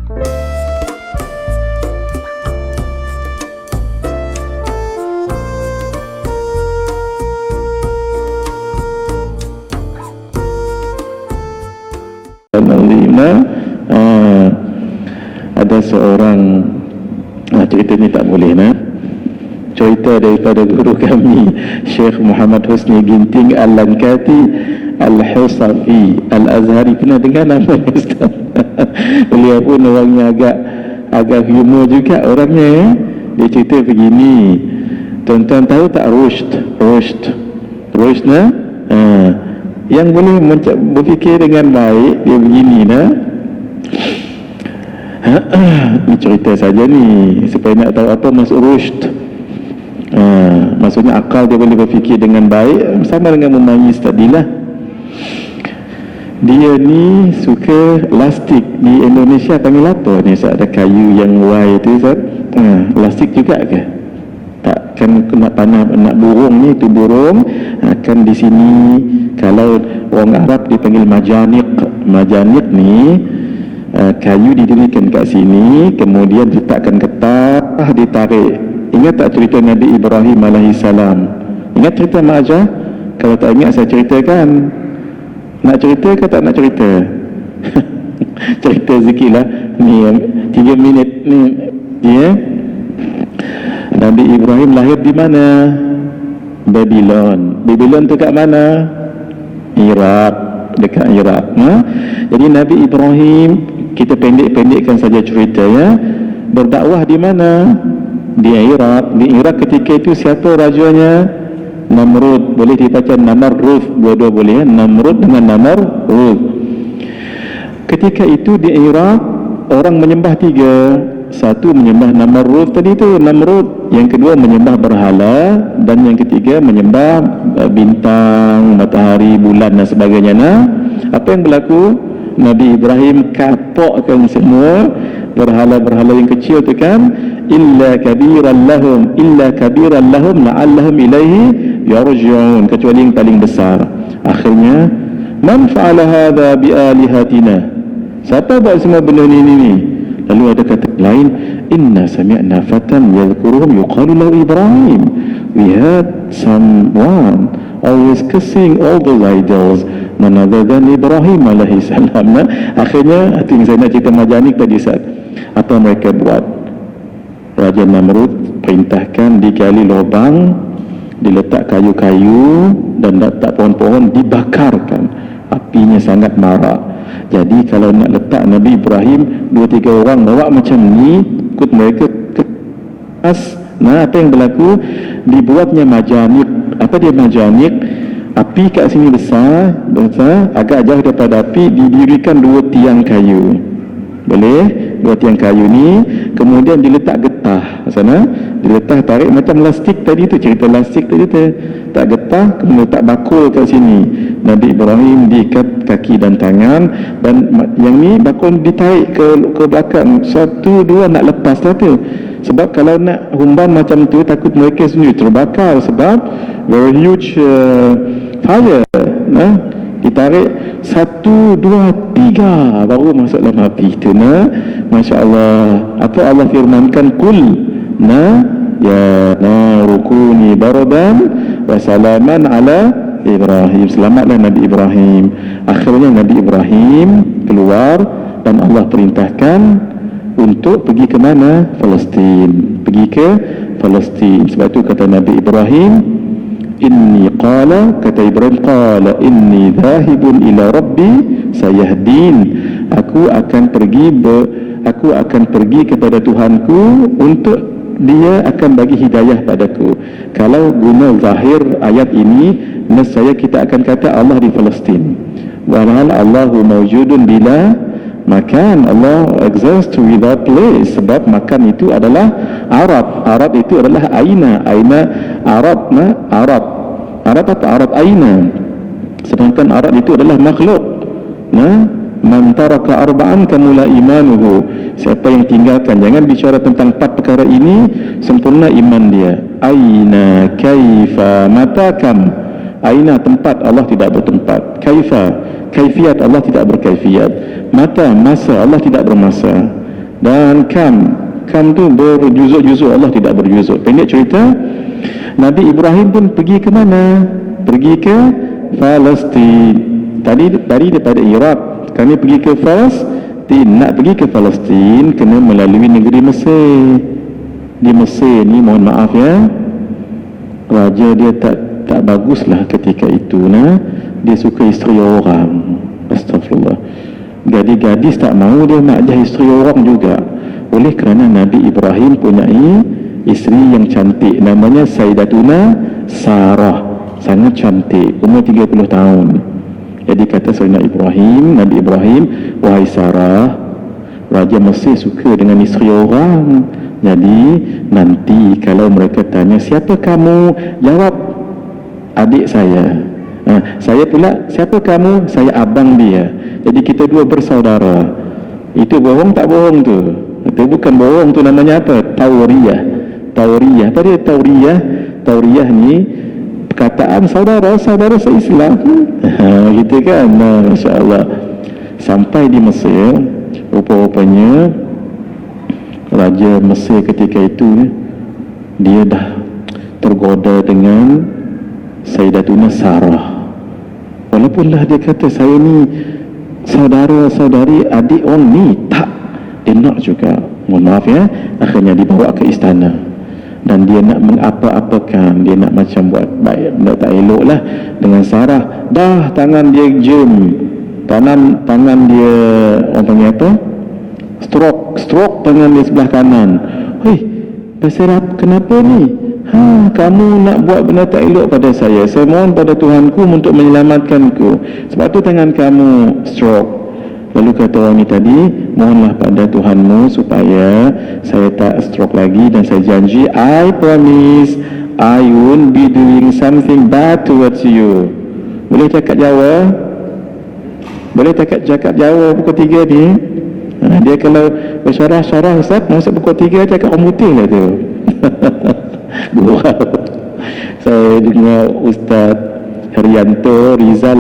Ada seorang cerita ni tak boleh cerita daripada guru kami Syekh Muhammad Husni Ginting Al-Lankati Al-Husafi Al-Azhari. Pernah dengar nama Ustaz? Beliau pun orangnya agak humor juga orangnya. Dia cerita begini, tuan-tuan tahu tak Rushd yang boleh berfikir dengan baik, dia begini ni cerita saja ni supaya nak tahu apa maksud rushd. Maksudnya akal dia boleh berfikir dengan baik, sama dengan memayis tadilah. Dia ni suka lastik. Di Indonesia panggil apa ni? Ada kayu yang Y tu lastik juga ke? Tak, kan nak burung ni, tu burung kan di sini. Kalau orang Arab dipanggil majanik ni, kayu didirikan kat sini, kemudian diletakkan getah, ditarik. Ingat tak cerita Nabi Ibrahim alaihissalam? Ingat cerita Mak Ajah? Kalau tak ingat saya ceritakan. Nak cerita ke tak nak cerita? Cerita sikit lah ni, 3 minit ni ya. Nabi Ibrahim lahir di mana? Babylon tu kat mana? Iraq, dekat Iraq. Jadi Nabi Ibrahim, kita pendek-pendekkan saja cerita ya, berdakwah di mana? Di Iraq. Di Iraq ketika itu siapa rajanya? Namrud. Boleh dibaca Namrud, dua-dua boleh ya? Namrud dengan Namrud. Ketika itu di Iraq orang menyembah 3. Satu menyembah Namrud tadi tu, Namrud. Yang kedua menyembah berhala, dan yang ketiga menyembah bintang, matahari, bulan dan sebagainya. Apa yang berlaku? Nabi Ibrahim kapokkan semua berhala-berhala yang kecil tu kan. illa kabiran lahum la'allahum ilaihi yarji'un, kecuali yang paling besar. Akhirnya, man fa'ala hadha bi'alihatina, siapa buat semua benda ni? Lalu ada kata lain, inna sami'na fatan yadhkuruhum yuqalu lahu Ibrahim, we heard someone always cursing all the idols, none other than Ibrahim alaihi salam. Akhirnya, hati saya nak cerita majanik tadi Ustaz. Apa mereka buat? Raja Namrud perintahkan digali lubang, diletak kayu-kayu dan letak pohon-pohon, dibakarkan. Apinya sangat marak. Jadi kalau nak letak Nabi Ibrahim, 2-3 orang bawa macam ni, ikut mereka ke atas. Apa yang berlaku? Dibuatnya majanik. Apa dia majanik? Api kat sini besar, agak jauh daripada api, didirikan 2 tiang kayu. Boleh? 2 tiang kayu ni, kemudian diletak getah sana, diletak tarik macam lastik tadi tu, cerita lastik tadi tu, tak getah, kemudian letak bakul kat sini. Nabi Ibrahim diikat kaki dan tangan, dan yang ni bakul ditarik ke belakang. 1, 2 nak lepas lah tu. Sebab kalau nak humban macam tu, takut mereka sendiri terbakar, sebab very huge fire. Ditarik 1, 2, 3 baru masuk dalam api itu. Masya Allah. Apa Allah firmankan? Kul ya narukuni bardan wa salaman ala Ibrahim. Selamatlah Nabi Ibrahim. Akhirnya Nabi Ibrahim keluar dan Allah perintahkan untuk pergi ke mana? Palestin. Pergi ke Palestin. Sebab itu kata Nabi Ibrahim, kata Ibrahim, qala inni dhahibun ila rabbi sayahdin. Aku akan pergi kepada Tuhanku, untuk dia akan bagi hidayah padaku. Kalau guna zahir ayat ini, nescaya kita akan kata Allah di Palestin. Walhal Allahu mawjudun bila makan. Allah exists without place. Sebab makan itu adalah Arab itu adalah aina Arab apa Arab aina. Sedangkan Arab itu adalah makhluk. Man taraka arba'an kamula imanuhu. Siapa yang tinggalkan, jangan bicara tentang 4 perkara ini, sempurna iman dia. Aina, kaifa, mata, kam. Aina tempat, Allah tidak bertempat. Kaifa, kaifiat, Allah tidak berkaifiat. Mata, masa, Allah tidak bermasa. Dan Kam tu berjuzuk-juzuk, Allah tidak berjuzuk. Pendek cerita, Nabi Ibrahim pun pergi ke mana? Pergi ke Palestin. Tadi daripada Iraq, kami pergi ke Palestin. Nak pergi ke Palestin kena melalui negeri Mesir. Di Mesir ni, mohon maaf ya, raja dia tak baguslah ketika itu. Dia suka isteri orang. Astagfirullah. Gadis-gadis tak mahu dia nak jadi isteri orang juga. Oleh kerana Nabi Ibrahim punyai isteri yang cantik, namanya Sayyidatuna Sarah, sangat cantik, umur 30 tahun. Jadi kata Nabi Ibrahim, wahai Sarah, Raja Mesir suka dengan isteri orang. Jadi nanti kalau mereka tanya siapa kamu, jawab adik saya. Saya pula, siapa kamu? Saya abang dia. Jadi kita dua bersaudara. Itu bohong tak bohong tu? Itu bukan bohong, tu namanya apa? Tauriyah. Apa dia tauriyah? Tauriyah ni perkataan saudara se-Islam. Gitu kan? Masya Allah. Sampai di Mesir, rupa-rupanya Raja Mesir ketika itu dia dah tergoda dengan Sayyidatuna Sarah. Walaupun dia kata saya ni saudara-saudari adik orang ni, tak, dia nak juga. Mohon maaf ya, akhirnya dibawa ke istana dan dia nak mengapa-apakan, dia nak macam buat baik, benda tak elok lah dengan Sarah. Dah tangan dia jam, tangan dia orang panggil apa, stroke tangan dia sebelah kanan. Hei, pasal kenapa ni? Kamu nak buat benda tak elok pada saya. Saya mohon pada Tuhanku untuk menyelamatkanku, sebab tu tangan kamu stroke. Lalu kata orang ni tadi, mohonlah pada Tuhanmu supaya saya tak stroke lagi, dan saya janji, I promise I won't be doing something bad towards you. Boleh cakap Jawa? Boleh cakap Jawa pukul 3 ni? Dia kalau bersyarah-syarah, Ustaz, masuk pukul 3 cakap orang putih lah tu. Gurau. Saya dengar Ustaz Haryanto Rizal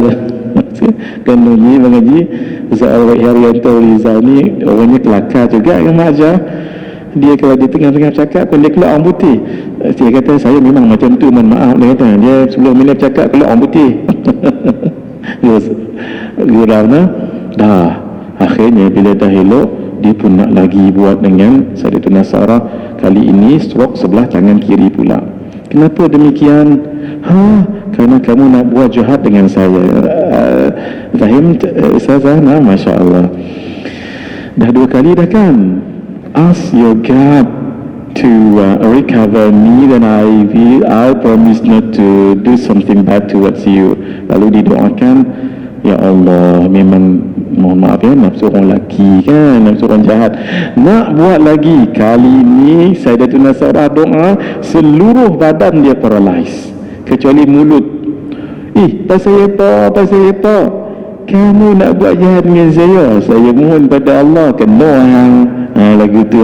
kan ni mengaji. Ustaz Haryanto Rizal ni orangnya kelakar juga yang mengajar. Dia kalau di tengah-tengah cakap, kalau dia keluar orang putih, dia kata saya memang macam tu, mohon maaf. Dia kata dia sebelum minit cakap keluar orang putih. Gurau dah. Akhirnya bila dah elok, dia pun nak lagi buat dengan Sayyidatuna Sarah. Kali ini stroke sebelah tangan kiri pula. Kenapa demikian? Kerana kamu nak buat jahat dengan saya. Fahim Ustazah? Masya Allah. Dah 2 kali dah kan? Ask your God to recover me, then I promise not to do something bad towards you. Lalu didoakan, ya Allah, memang mohon maaf ya, nafsu orang lelaki kan, nafsu orang jahat, nak buat lagi. Kali ni Sayyidatuna Sarah doa, seluruh badan dia paralyzed kecuali mulut. Pasal apa? Kamu nak buat jahat dengan saya mohon pada Allah, kena lagu tu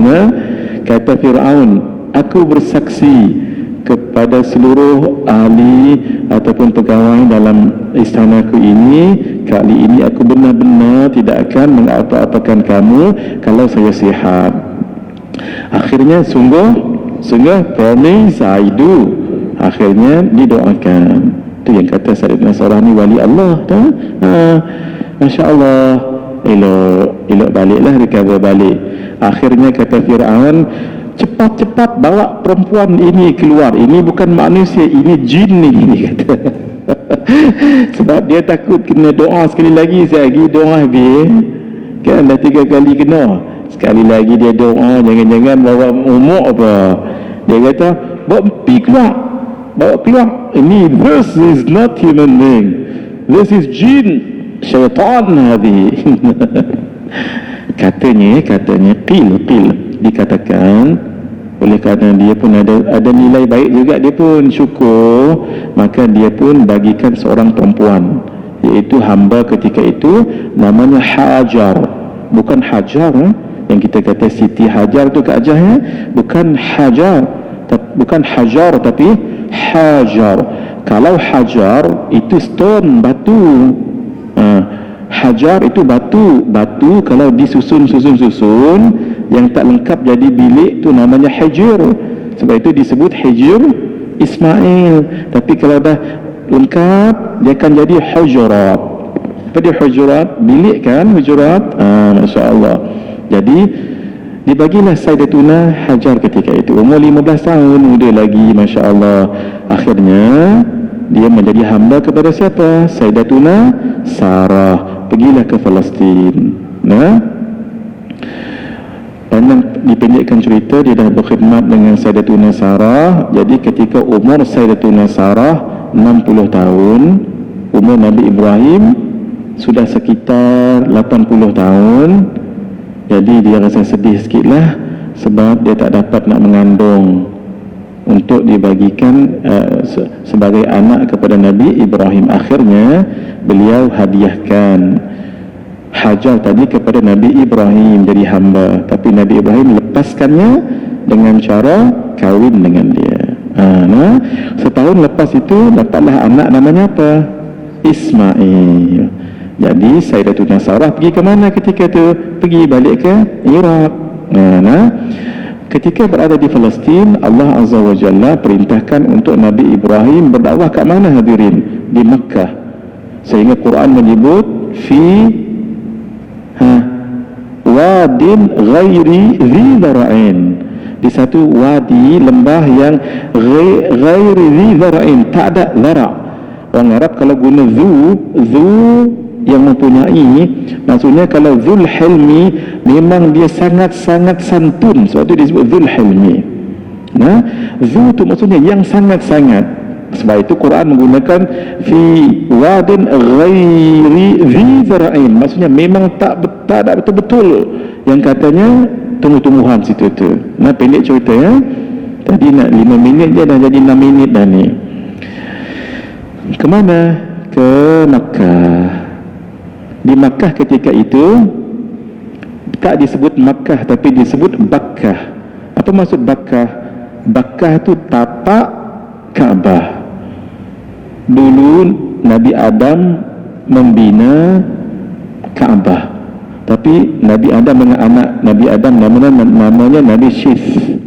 kata Fir'aun, aku bersaksi kepada seluruh ahli ataupun pegawai dalam istanaku ini, kali ini aku benar-benar tidak akan mengapa-apakan kamu kalau saya sihat. Akhirnya sungguh promise I do. Akhirnya didoakan. Itu yang kata Sayyidatuna Sarah ni wali Allah dah. Masya Allah, elok baliklah, recover balik. Akhirnya kata Fir'aun, cepat-cepat bawa perempuan ini keluar. Ini bukan manusia, ini jin ni, kata. Sebab dia takut kena doa sekali lagi. Sekali doa habis kan, dah 3 kali kena. Sekali lagi dia doa, jangan-jangan bawa umur apa. Dia kata, bawa keluar. Ini, this is not human being, this is jin, syaitan hadi. katanya qil dikatakan, oleh kerana dia pun ada nilai baik juga, dia pun syukur, maka dia pun bagikan seorang perempuan, iaitu hamba ketika itu, namanya Hajar. Bukan Hajar yang kita kata Siti Hajar tu Kak Ajah ya. Bukan Hajar tapi Hajar. Kalau Hajar itu stone, batu. Hajar itu batu kalau disusun yang tak lengkap jadi bilik tu namanya hijr. Sebab itu disebut hijr Ismail. Tapi kalau dah lengkap dia akan jadi hujurat. Apa dia hujurat? Bilik kan, hujurat. Masya Allah. Jadi dibagilah Sayyidatuna Hajar ketika itu, umur 15 tahun, muda lagi, Masya Allah. Akhirnya dia menjadi hamba kepada siapa? Sayyidatuna Sarah. Pergilah ke Palestin. Dan dipendekkan cerita, dia dah berkhidmat dengan Sayyidatuna Sarah. Jadi ketika umur Sayyidatuna Sarah 60 tahun, umur Nabi Ibrahim sudah sekitar 80 tahun. Jadi dia rasa sedih sikit lah, sebab dia tak dapat nak mengandung untuk dibagikan sebagai anak kepada Nabi Ibrahim. Akhirnya beliau hadiahkan Hajar tadi kepada Nabi Ibrahim jadi hamba. Tapi Nabi Ibrahim lepaskannya dengan cara kahwin dengan dia. Setahun lepas itu dapatlah anak namanya apa? Ismail. Jadi Sayyidatuna Sarah pergi ke mana ketika itu? Pergi balik ke Iraq. Ketika berada di Palestin, Allah Azza wa Jalla perintahkan untuk Nabi Ibrahim berdakwah kat mana hadirin? Di Makkah. Sehingga Quran menyebut wadin ghairi dhi dhara'in, di satu wadi lembah yang ghairi dhi dhara'in, tak ada dhara'. Orang Arab kalau guna zu yang mempunyai, maksudnya kalau Zul Hilmi memang dia sangat-sangat santun, sebab itu disebut Zul Hilmi. Zu tu maksudnya yang sangat-sangat. Sebab itu Quran menggunakan fi wadin ghairi dhi zara'in, maksudnya memang tak ada betul-betul yang katanya tumbuh-tumbuhan situ tu. Pendek cerita ya. Tadi nak 5 minit je dah jadi 6 minit dah ni. Kemana? Ke Makkah. Di Makkah ketika itu tak disebut Makkah tapi disebut Bakkah. Apa maksud Bakkah? Bakkah tu tapak Kaabah. Dulu Nabi Adam membina Kaabah, tapi Nabi Adam dengan anak Nabi Adam namanya Nabi Syith.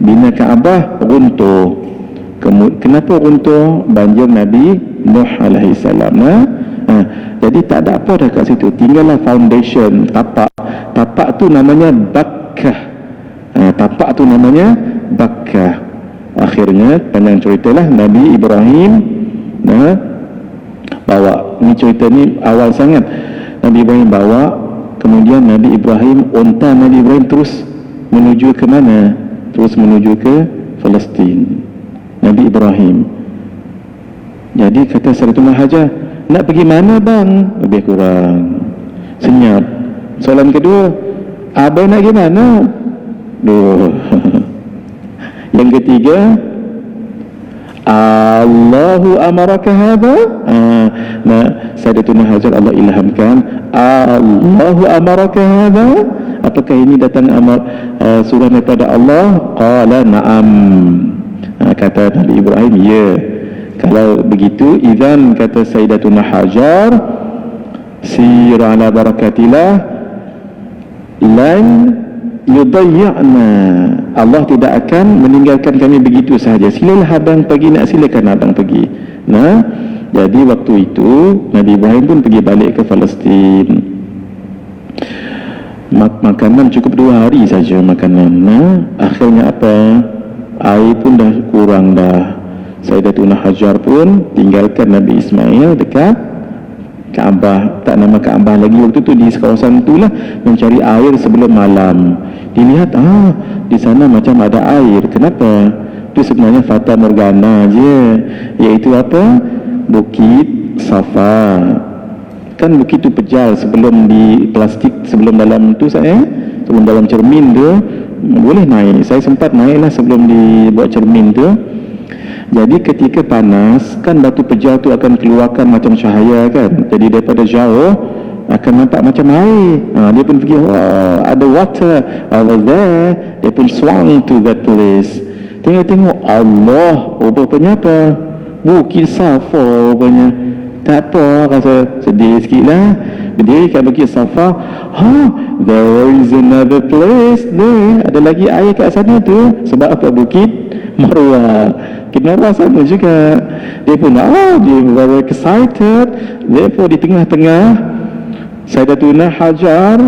Bina Kaabah runtuh. Kenapa runtuh? Banjir Nabi Nuh alaihi salam. Jadi tak ada apa dah kat situ, tinggallah foundation, tapak tu namanya Bakkah. Tapak tu namanya Bakkah. Akhirnya panjang ceritalah Nabi Ibrahim bawa, ni cerita ni awal sangat. Nabi Ibrahim bawa, kemudian Nabi Ibrahim, unta Nabi Ibrahim terus menuju ke mana? Terus menuju ke Palestin. Nabi Ibrahim. Jadi kata Sayyidatuna Hajar, nak pergi mana bang? Lebih kurang senyap. Soalan kedua, abang nak pergi mana? Yang ketiga, Allahu amaraka hadha? Sayyidatuna Hajar Allah ilhamkan, Allahu amaraka hadha? Apakah ini datang surah daripada Allah? Qala na'am. Kata Nabi Ibrahim, ya. Kalau begitu, idzan, kata Sayyidatuna Hajar, sir ala barakatillah lan yudayya'na, Allah tidak akan meninggalkan kami begitu sahaja. Silalah abang pergi, nak silakan abang pergi. Jadi waktu itu Nabi Ibrahim pun pergi balik ke Palestin. Makanan cukup 2 hari saja makanan. Akhirnya apa? Air pun dah kurang dah. Sayyidatuna Hajar pun tinggalkan Nabi Ismail dekat Kaabah. Tak nama Kaabah lagi waktu tu, di kawasan itulah, mencari air sebelum malam. Dilihat, di sana macam ada air. Kenapa? Itu sebenarnya Fata Morgana je. Iaitu apa? Bukit Safa. Kan bukit tu pejal sebelum di plastik, sebelum dalam tu sebelum dalam cermin tu boleh naik. Saya sempat naiklah sebelum dibuat cermin tu. Jadi ketika panas kan batu pejal tu akan keluarkan macam cahaya kan. Jadi daripada jauh akan nampak macam air. Dia pun pergi, ada water over there. Dia pun swung to that place. Tengok Allah, rupanya apa? Bukit Safa rupanya. Tak apa, rasa sedih sikit lah. berdiri kat Bukit Safa, there is another place there, ada lagi air kat sana tu. Sebab apa? Bukit Marwah. Bukit Marwah sama juga. Dia pun dia very excited. Therefore di tengah-tengah Sayyidatuna Hajar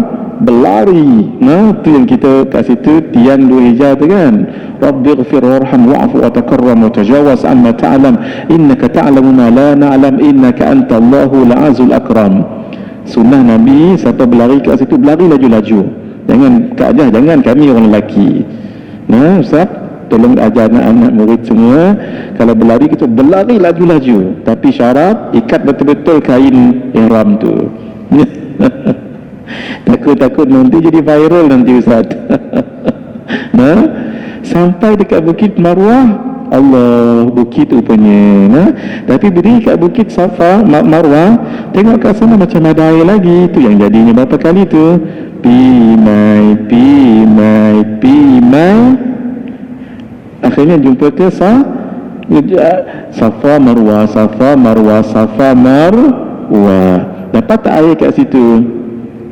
berlari. Tu yang kita kat situ tiang 2 hijau tu kan, Rabbighfir warham wa'fu wa takarram wa tajawaz amma ta'lam innaka ta'lamu ma la na'lam innaka antallahul azul akram. Sunnah Nabi, siapa berlari kat situ berlari laju-laju, jangan keajah, jangan kami orang lelaki. Ustaz tolong ajar anak-anak murid semua, kalau berlari kita berlari laju-laju, tapi syarat ikat betul-betul kain ihram tu. Takut nanti jadi viral nanti Ustaz. Sampai dekat Bukit Marwah, Allah, bukit rupanya. Tapi berdiri kat Bukit Safa, Marwah, tengok kat sana macam ada air lagi. Tu yang jadinya berapa kali tu? Pimai. Akhirnya jumpa ke Safa Marwah. Dapat tak air kat situ?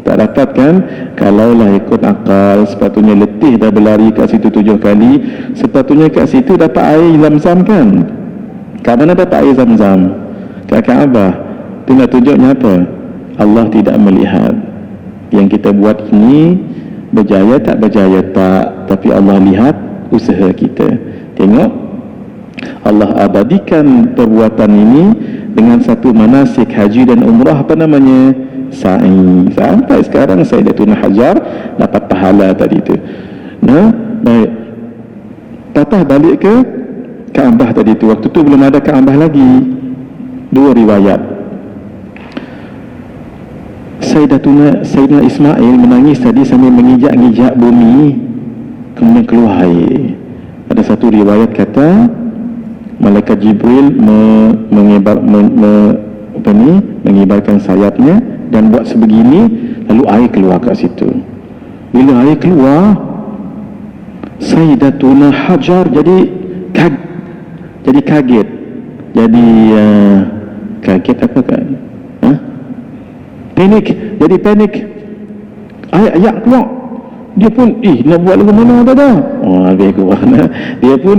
Tak dapat kan? Kalaulah ikut akal, sepatutnya letih dah berlari kat situ 7 kali, sepatutnya kat situ dapat air Zam-Zam kan? Kat mana dapat air Zam-Zam? Kat Kaabah. Itu nak tunjuknya apa? Allah tidak melihat yang kita buat ini berjaya tak berjaya tak, tapi Allah lihat usaha kita. Tengok, Allah abadikan perbuatan ini dengan satu manasik haji dan umrah, apa namanya? Sa'i. Sampai sekarang Sayyidatuna Hajar dapat pahala tadi tu. Baik. Patah balik ke Kaabah tadi tu. Waktu tu belum ada Kaabah lagi. 2 riwayat. Sayyidina Ismail menangis tadi sambil mengijak-ngijak bumi, kemudian keluar air. Ada satu riwayat kata Malaikat Jibril mengibarkan sayapnya dan buat sebegini, lalu air keluar kat situ. Bila air keluar, Sayyidatuna Hajar jadi kaget. Kaget apa kan? Panik. Jadi panik. Air keluar. Dia pun nak buat lagu mana dah. Habis keluar. Dia pun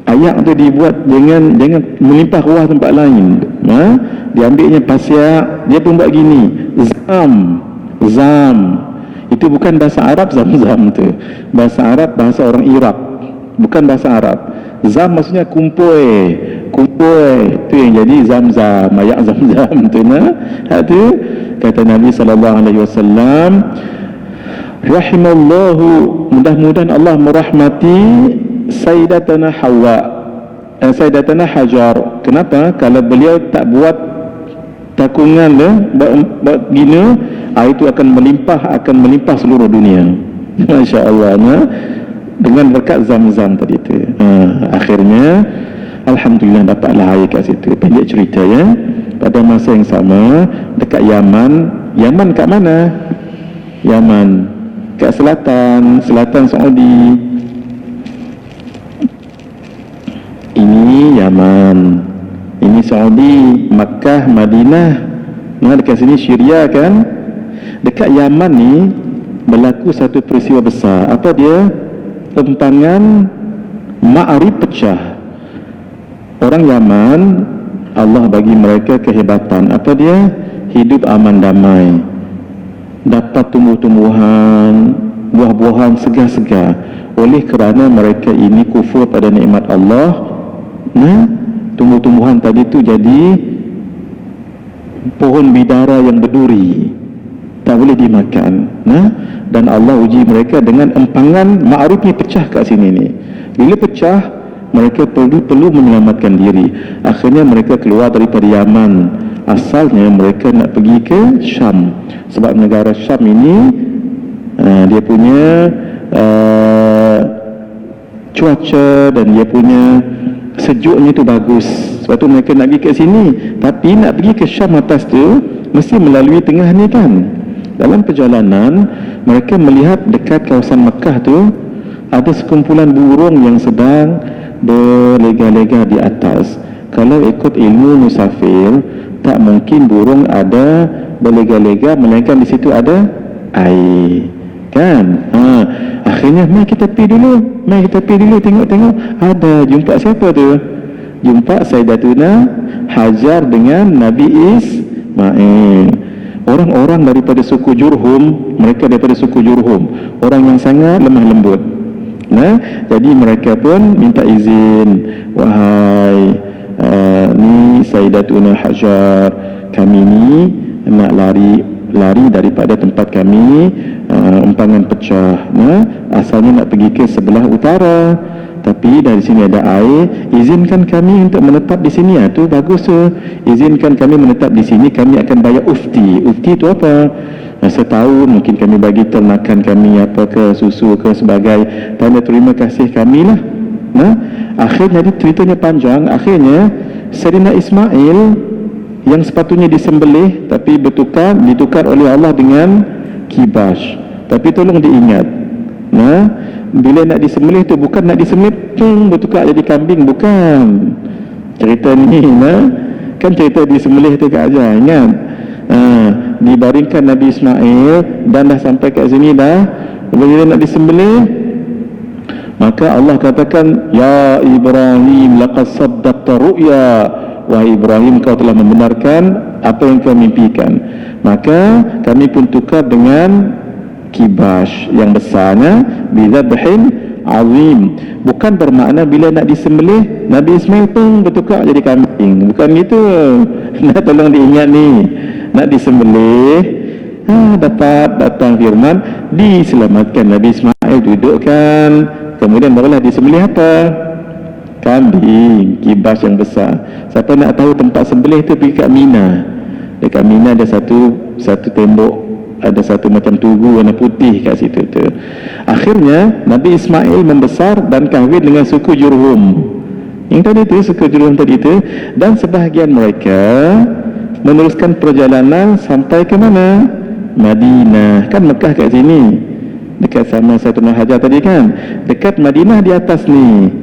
ayak tu dibuat jangan melimpah ruah tempat lain. Diambilnya pasir, dia pun buat gini, zam. Itu bukan bahasa Arab Zam-Zam tu. Bahasa Arab, bahasa orang Iraq, bukan bahasa Arab. Zam maksudnya kumpul. Tu yang jadi Zam-Zam, ayak Zam-Zam tu. Tu kata Nabi SAW, rahimallahu, mudah-mudahan Allah merahmati Sayyidatuna Sayyidatuna Hajar. Kenapa? Kalau beliau tak buat takungan buat gina, air itu akan melimpah seluruh dunia. Masya Allah. Dengan berkat Zam-Zam tadi tu. Akhirnya alhamdulillah dapatlah air kat situ. Pendek cerita ya. Pada masa yang sama dekat Yaman kat mana? Yaman kat selatan Saudi. Ini Yaman, ini Saudi, Makkah, Madinah. Dekat sini Syria kan. Dekat Yaman ni berlaku satu peristiwa besar. Apa dia? Empangan Ma'rib pecah. Orang Yaman, Allah bagi mereka kehebatan. Apa dia? Hidup aman damai, dapat tumbuh-tumbuhan, buah-buahan segar-segar. Oleh kerana mereka ini kufur pada nikmat Allah, tumbuh-tumbuhan tadi tu jadi pohon bidara yang berduri, tak boleh dimakan. Dan Allah uji mereka dengan empangan Ma'rib ni pecah kat sini ni. Bila pecah, mereka perlu menyelamatkan diri. Akhirnya mereka keluar daripada Yaman. Asalnya mereka nak pergi ke Syam, sebab negara Syam ini dia punya cuaca dan dia punya sejuknya tu bagus. Sebab tu mereka nak pergi ke sini. Tapi nak pergi ke Syam atas tu mesti melalui tengah ni kan. Dalam perjalanan mereka melihat dekat kawasan Mekah tu ada sekumpulan burung yang sedang berlega-lega di atas. Kalau ikut ilmu musafir, tak mungkin burung ada berlega-lega, melainkan di situ ada air, kan? Akhirnya mari kita pergi dulu, tengok ada, jumpa siapa tu? Jumpa Sayyidatuna Hajar dengan Nabi Ismail. Orang-orang daripada suku Jurhum, orang yang sangat lemah lembut. Jadi mereka pun minta izin, wahai ni Sayyidatuna Hajar, kami ni nak lari daripada tempat kami, empangan pecah. Asalnya nak pergi ke sebelah utara, tapi dari sini ada air, izinkan kami untuk menetap di sini. Tu bagus tu, izinkan kami menetap di sini, kami akan bayar ufti. Ufti tu apa? Setahun mungkin kami bagi ternakan kami, apa ke, susu ke, sebagai tanda terima kasih kami lah. Akhirnya ceritanya panjang. Akhirnya Sayyidina Ismail yang sepatutnya disembelih, tapi ditukar oleh Allah dengan kibash. Tapi tolong diingat, bila nak disembelih tu bukan nak disembelih bertukar jadi kambing, bukan. Cerita ni kan cerita disembelih tu Kak Ajar, ingat? Dibaringkan Nabi Ismail dan dah sampai kat sini dah, bila nak disembelih, maka Allah katakan, ya Ibrahim laqad saddaqta ru'ya, wahai Ibrahim, kau telah membenarkan apa yang kau mimpikan. Maka kami pun tukar dengan kibash yang besarnya, bidzabhin azim. Bukan bermakna bila nak disembelih Nabi Ismail pun bertukar jadi kambing, bukan gitu. Tolong diingat ni, nak disembelih, datang firman, diselamatkan Nabi Ismail, dudukkan, kemudian barulah disembelih apa? Kambing, kibas yang besar. Siapa nak tahu tempat sembelih tu, pergi kat Mina. Dekat Mina ada satu tembok, ada satu macam tugu warna putih kat situ tu. Akhirnya Nabi Ismail membesar dan kahwin dengan suku Jurhum. Yang tadi tu, suku Jurhum tadi tu, dan sebahagian mereka meneruskan perjalanan sampai ke mana? Madinah. Kan Mekah kat sini, dekat sama Sayyidatuna Hajar tadi kan, dekat Madinah di atas ni.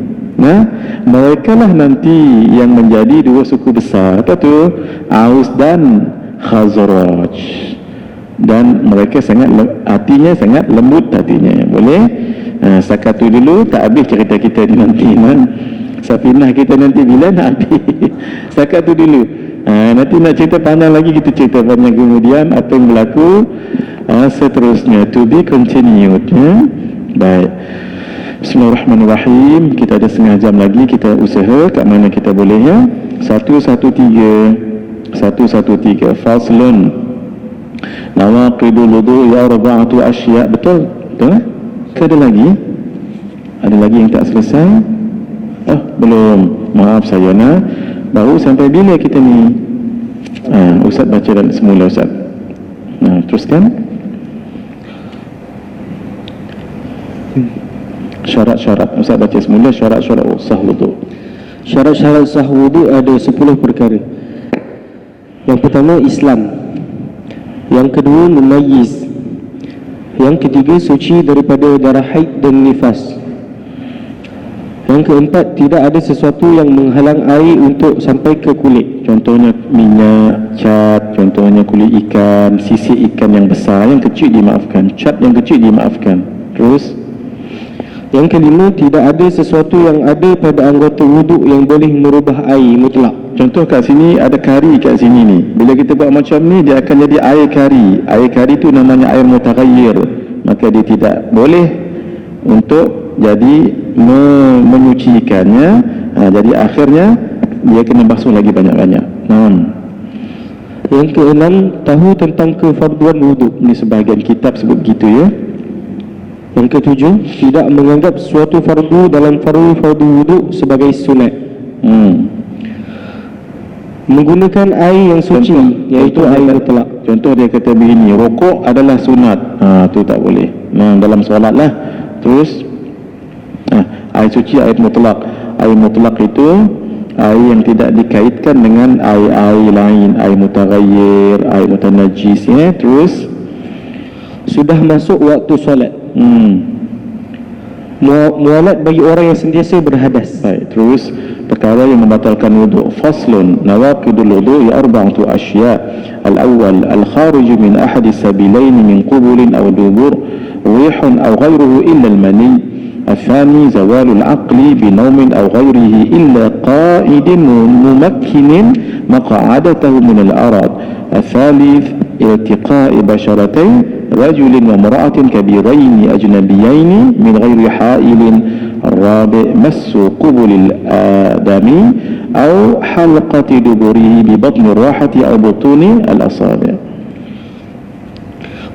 Mereka lah nanti yang menjadi dua suku besar. Apa tu? Aus dan Khazraj. Dan mereka hatinya sangat lembut hatinya. Boleh? Setakat tu dulu, tak habis cerita kita di nanti. Safinah kita nanti bila nak habis? Setakat tu dulu. Nanti nak cerita panjang lagi, kita cerita panjang kemudian apa yang berlaku seterusnya. To be continued. Baik, Bismillahirrahmanirrahim. Kita ada setengah jam lagi, kita usaha kat mana kita boleh, ya. 113 Faslun Nawaqidul wudu ya arba'atu asya. Betul? Betul? Ke ada lagi? Ada lagi yang tak selesai? Belum. Maaf saya baru sampai bila kita ni? Ustaz baca dan semula Ustaz. Teruskan. Syarat-syarat. Ustaz baca semula syarat-syarat sah wudu. Syarat-syarat sah wudu ada 10 perkara. Yang pertama, Islam. Yang kedua, mumayyiz. Yang ketiga, suci daripada darah haid dan nifas. Yang keempat, tidak ada sesuatu yang menghalang air untuk sampai ke kulit. Contohnya minyak, cat, contohnya kulit ikan, sisik ikan yang besar, yang kecil dimaafkan, cat yang kecil dimaafkan. Terus, yang kelima, tidak ada sesuatu yang ada pada anggota wuduk yang boleh merubah air mutlak. Contoh kat sini ada kari kat sini ni. Bila kita buat macam ni, dia akan jadi air kari. Air kari tu namanya air mutaghayyir. Maka dia tidak boleh untuk jadi menyucikannya. Jadi akhirnya dia kena basuh lagi banyak-banyak. Yang keenam, tahu tentang kefarduan wuduk. Ini sebahagian kitab sebut begitu, ya. Yang ketujuh, tidak menganggap suatu fardu dalam fardu wuduk sebagai sunat. Menggunakan air yang suci, iaitu air mutlak. Contoh dia kata begini, rokok adalah sunat. Tu tak boleh. Dalam solat lah. Terus air suci, air mutlak. Air mutlak itu air yang tidak dikaitkan dengan air-air lain, air mutaghayyir, air mutanajjis, ya. Terus sudah masuk waktu solat. Mualat bagi orang yang sentiasa berhadas. Baik, terus perkara yang membatalkan wudu. Faslun nawaqidul wudu arba'atu asya. Al-awwal al-kharij min ahadi sabilain min qubulin aw dubur rihun aw ghayruhu illa al-mani. الثاني زوال العقل بنوم أو غيره إلا قائد ممكن مقعدته من الأرض. الثالث التقاء بشرتين رجل وامرأة كبيرين أجنبيين من غير حائل. الرابع مس قبل الآدمي أو حلقة دبره ببطن الراحة أو بطون الأصابع.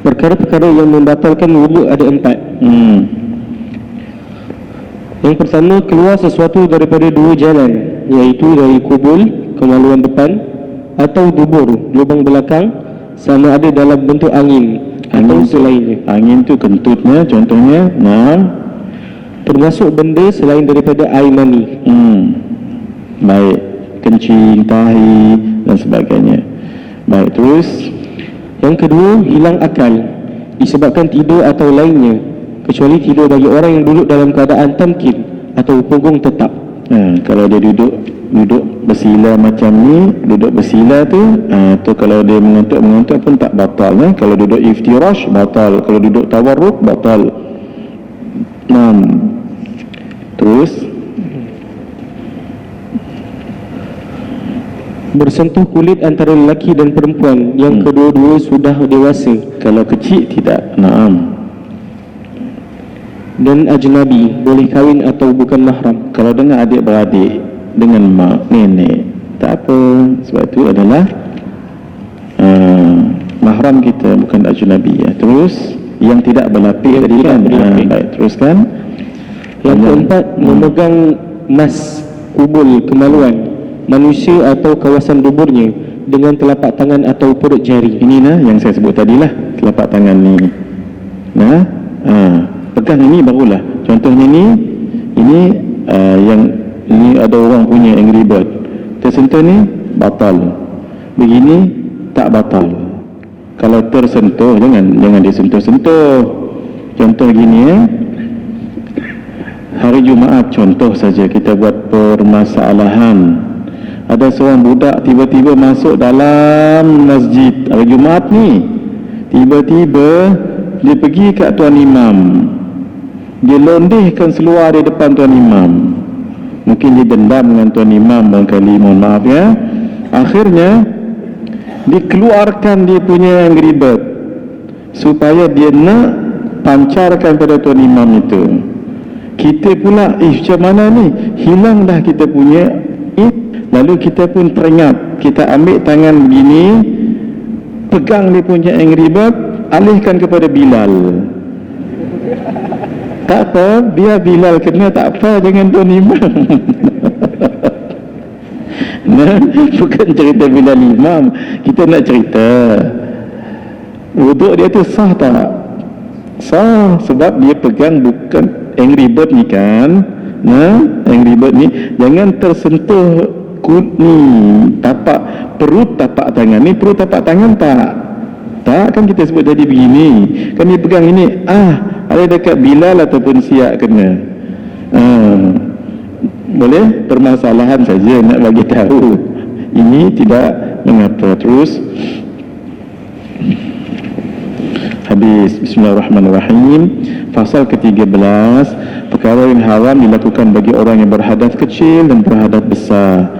Perkara-perkara yang membatalkan wudu ada 4. Yang pertama, keluar sesuatu daripada 2 jalan, iaitu dari kubul, kemaluan depan, atau dubur, lubang belakang, sama ada dalam bentuk angin atau selainnya. Angin tu kentutnya, contohnya termasuk benda selain daripada air mani. Baik, kencing, tahi dan sebagainya. Baik, terus yang kedua, hilang akal disebabkan tidur atau lainnya, kecuali tidur bagi orang yang duduk dalam keadaan tamkin atau punggung tetap. Kalau dia duduk bersila macam ni, duduk bersila tu kalau dia mengantuk pun tak batal. Kalau duduk iftirash batal, kalau duduk tawarruk batal. Terus bersentuh kulit antara lelaki dan perempuan yang kedua-dua sudah dewasa. Kalau kecil tidak. Dan ajnabi, boleh kahwin atau bukan mahram. Kalau dengan adik-beradik, dengan mak, nenek, tak apa, sebab itu adalah mahram kita, bukan ajnabi ya. Terus yang tidak berlapis tadi kan. Baik, teruskan. Yang keempat, memegang mas kubul kemaluan manusia atau kawasan duburnya dengan telapak tangan atau perut jari. Inilah yang saya sebut tadilah, telapak tangan ni. Pegang ini barulah. Contohnya ini yang ini ada orang punya Angry Bird. Tersentuh ni batal. Begini tak batal. Kalau tersentuh jangan disentuh-sentuh. Contoh gini hari Jumaat contoh saja kita buat permasalahan. Ada seorang budak tiba-tiba masuk dalam masjid hari Jumaat ni. Tiba-tiba dia pergi kat tuan imam. Dia londehkan seluar di depan tuan imam. Mungkin dia dendam dengan tuan imam barangkali, mohon maaf ya. Akhirnya dikeluarkan dia punya Angry Bird supaya dia nak pancarkan pada tuan imam itu. Kita pula macam mana ni, hilang dah kita punya. Lalu kita pun teringat, kita ambil tangan begini, pegang dia punya Angry Bird, alihkan kepada Bilal. Tak apa, biar Bilal kena, tak apa, jangan tuan imam. Bukan cerita Bilal imam, kita nak cerita wuduk dia tu sah tak? Sah, sebab dia pegang bukan Angry Bird ni kan. Angry Bird ni jangan tersentuh ni tapak perut tapak tangan ni, perut tapak tangan tak kan kita sebut tadi begini kan, dia pegang ini ada dekat Bilal ataupun siap kena. Boleh, permasalahan saja nak bagi tahu, ini tidak mengapa. Terus habis. Bismillahirrahmanirrahim. Pasal ke-13, perkara yang haram dilakukan bagi orang yang berhadas kecil dan berhadas besar.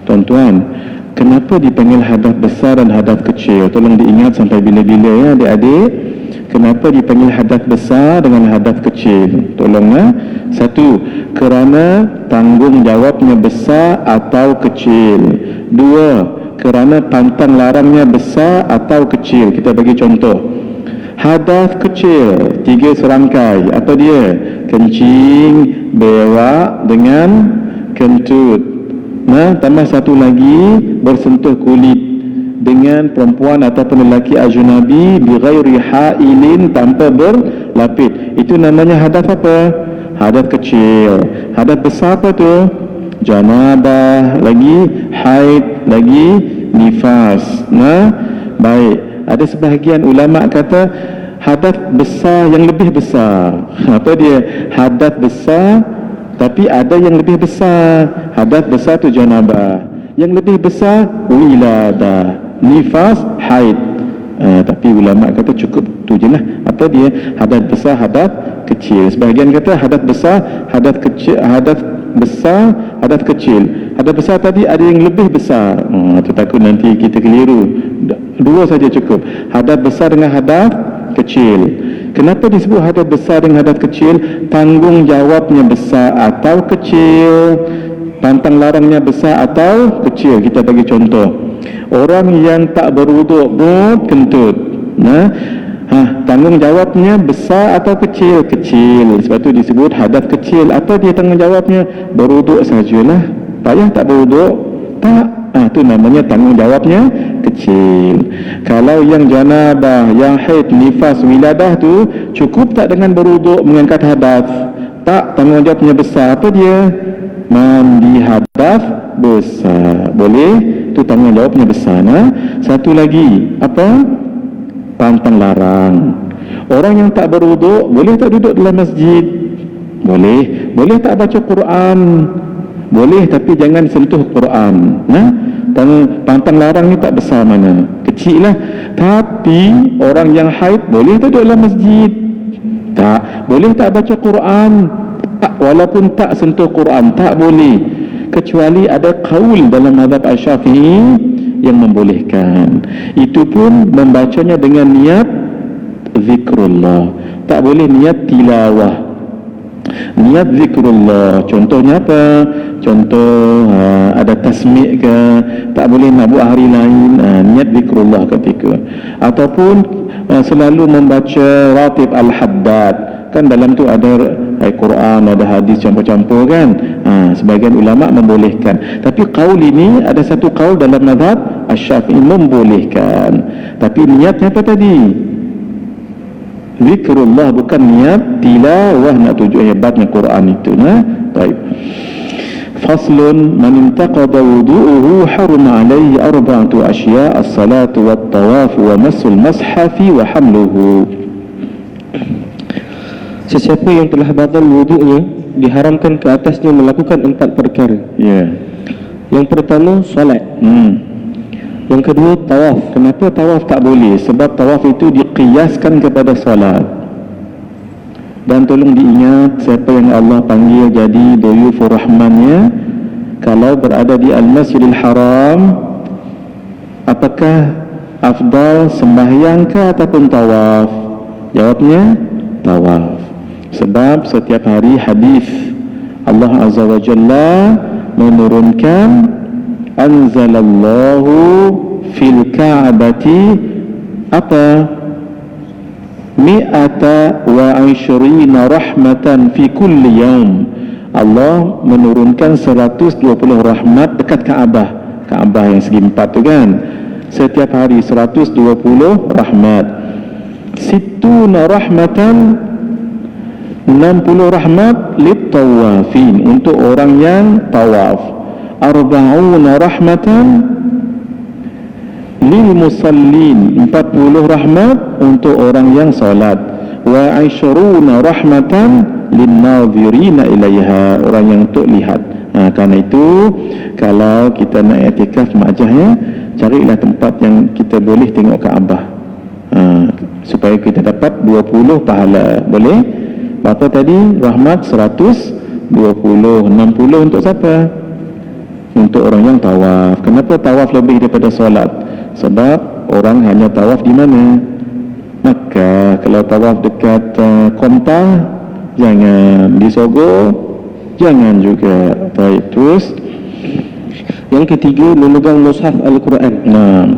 Tuan-tuan, kenapa dipanggil hadas besar dan hadas kecil? Tolong diingat sampai bila-bila ya adik-adik. Kenapa dipanggil hadas besar dengan hadas kecil? Tolonglah. 1. Kerana tanggungjawabnya besar atau kecil. 2. Kerana pantang larangnya besar atau kecil. Kita bagi contoh. Hadas kecil 3 serangkai. Apa dia? Kencing, berak dengan kentut. Tambah satu lagi, bersentuh kulit dengan perempuan ataupun lelaki ajnabi bi ghairi hailin, tanpa berlapis. Itu namanya hadas apa? Hadas kecil. Hadas besar apa tu? Janabah, lagi haid, lagi nifas. Baik. Ada sebahagian ulama kata hadas besar yang lebih besar. Apa dia? Hadas besar Tapi ada yang lebih besar. Hadas besar tu janabah, yang lebih besar wiladah, nifas, haid. Tapi ulama kata cukup tu je lah. Apa dia? Hadas besar, hadas kecil. Sebahagian kata hadas besar, hadas kecil, hadas besar, hadas kecil. Hadas besar tadi ada yang lebih besar. Tu takut nanti kita keliru. Dua saja cukup. Hadas besar dengan hadas kecil. Kenapa disebut hadas besar dengan hadas kecil? Tanggungjawabnya besar atau kecil, pantang larangnya besar atau kecil. Kita bagi contoh. Orang yang tak berwuduk pun kentut. Tanggungjawabnya besar atau kecil? Kecil. Sebab tu disebut hadas kecil. Apa dia tanggungjawabnya? Berwuduk sajalah. Payah tak berwuduk? Tak. Itu namanya tanggungjawabnya kecil. Kalau yang janabah, yang haid, nifas, wiladah tu cukup tak dengan berwuduk mengangkat hadas? Tak, tanggungjawabnya besar. Apa dia? Mandi hadas besar. Boleh? Itu tanggungjawabnya besar. Satu lagi, apa? Pantang larang. Orang yang tak berwuduk boleh tak duduk dalam masjid? Boleh. Boleh tak baca Quran? Boleh, tapi jangan sentuh Quran. Pantang larang ni tak besar mana, kecil lah. Tapi orang yang haid boleh tak duduk dalam masjid? Tak. Boleh tak baca Quran? Tak. Walaupun tak sentuh Quran, tak boleh, kecuali ada qaul dalam mazhab Asy-Syafi'i yang membolehkan. Itu pun membacanya dengan niat zikrullah. Tak boleh niat tilawah. Niat zikrullah. Contohnya apa? Contoh ada tasmi' ke, tak boleh nak buat hari lain. Niat zikrullah ketika. Ataupun selalu membaca ratib al-haddad. Kan dalam tu ada Al-Quran, ada hadis campur-campur kan. Sebagian ulama membolehkan. Tapi qaul ini ada satu qaul dalam mazhab Asy-Syafi'i membolehkan. Tapi niatnya apa tadi? Zikrullah, bukan niat tilawah nak tuju hebatnya Quran itu. Baik. Faslun, man intaqada wudu'uhu haruma alaihi arba'atu asya' as-salatu wat-tawaf wa masul mashafi wa hamluhu. Sesiapa yang telah batal wuduknya, diharamkan ke atasnya melakukan 4 perkara. Yang pertama, solat. Yang kedua, tawaf. Kenapa tawaf tak boleh? Sebab tawaf itu diqiyaskan kepada solat. Dan tolong diingat, siapa yang Allah panggil jadi duyufur rahmannya, kalau berada di Al-Masjidil Haram, apakah afdal sembahyang ke ataupun tawaf? Jawabnya tawaf. Sebab setiap hari hadis Allah Azza wa Jalla menurunkan, anzalallahu fil ka'bati apa? Mi'ata wa 20 rahmatan fi kulli yaum. Allah menurunkan 120 rahmat dekat Kaabah. Kaabah yang segi 4 tu kan. Setiap hari 120 rahmat. Situna rahmatan, 60 rahmat lit tawafin, untuk orang yang tawaf. Arba'una rahmatan lil musallin, 40 rahmat untuk orang yang solat. Wa 20 rahmatan lin nadhirina ilaiha, orang yang untuk lihat. Kerana itu kalau kita nak i'tikaf majahnya, carilah tempat yang kita boleh tengok Kaabah, supaya kita dapat 20 pahala. Boleh? Berapa tadi? Rahmat 120. 60 untuk siapa? Untuk orang yang tawaf. Kenapa tawaf lebih daripada solat? Sebab orang hanya tawaf di mana? Maka kalau tawaf dekat Komtah, jangan. Di Sogo, jangan juga. Baik, terus yang ketiga, memegang mushaf Al-Quran.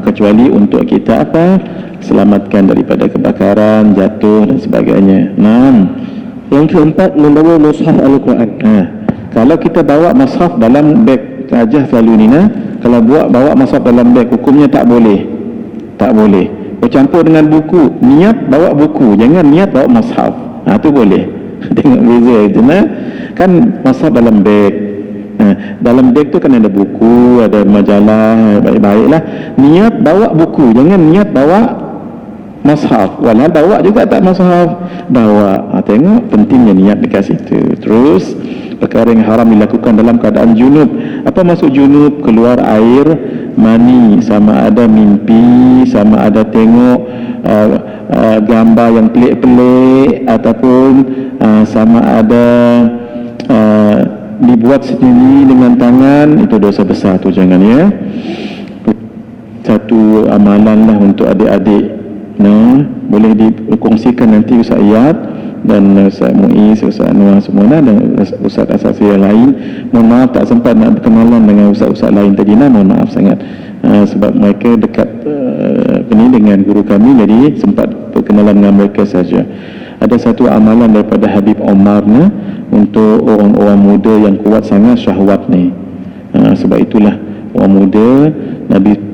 Kecuali untuk kita apa? Selamatkan daripada kebakaran, jatuh dan sebagainya. Yang keempat, membawa mushaf Al-Quran. Kalau kita bawa mushaf dalam beg saja selalu ni, kalau bawa mushaf dalam beg, hukumnya tak boleh. Tak boleh. Bercampur dengan buku. Niat bawa buku, jangan niat bawa mushaf. Tu boleh. Tengok beza itu. Kan mushaf dalam beg. Dalam beg tu kan ada buku, ada majalah, baik-baiklah. Niat bawa buku, jangan niat bawa mushaf. Walau bawa juga tak mushaf, bawa. Tengok pentingnya niat dekat situ. Terus perkara yang haram dilakukan dalam keadaan junub. Apa maksud junub? Keluar air mani, sama ada mimpi, sama ada tengok gambar yang pelik-pelik, ataupun sama ada dibuat sendiri dengan tangan, itu dosa besar tu, jangan ya. Satu amalan lah untuk adik-adik. Boleh dikongsikan nanti Ustaz Iyad dan Ustaz Muiz, Ustaz Anwar semua dan Ustaz Asasi yang lain. Mohon maaf tak sempat nak berkenalan dengan Ustaz-Ustaz lain tadi, mohon maaf sangat, sebab mereka dekat dengan guru kami, jadi sempat berkenalan dengan mereka saja. Ada satu amalan daripada Habib Omar untuk orang-orang muda yang kuat sangat syahwat ni. Sebab itulah orang muda,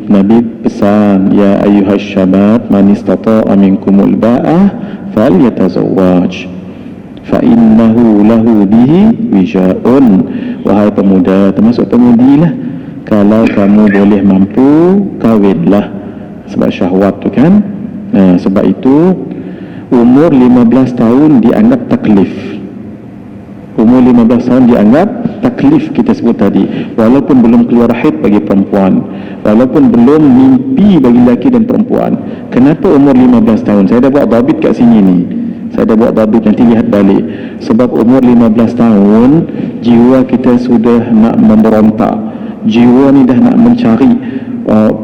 Nabi pesan, ya ayyuhas syabab man istata'a minkumul ba'ah falyatazawwaj fa innahu lahu bihi wija'un. Wahai pemuda, termasuk pemudilah, kalau kamu boleh mampu, kahwinlah, sebab syahwat tu kan. Sebab itu umur 15 tahun dianggap taklif. Umur 15 tahun dianggap taklif, kita sebut tadi, walaupun belum keluar haid bagi perempuan, walaupun belum mimpi bagi lelaki dan perempuan. Kenapa umur 15 tahun? Saya dah buat dhabit kat sini ni. Saya dah buat dhabit, nanti lihat balik. Sebab umur 15 tahun jiwa kita sudah nak memberontak. Jiwa ni dah nak mencari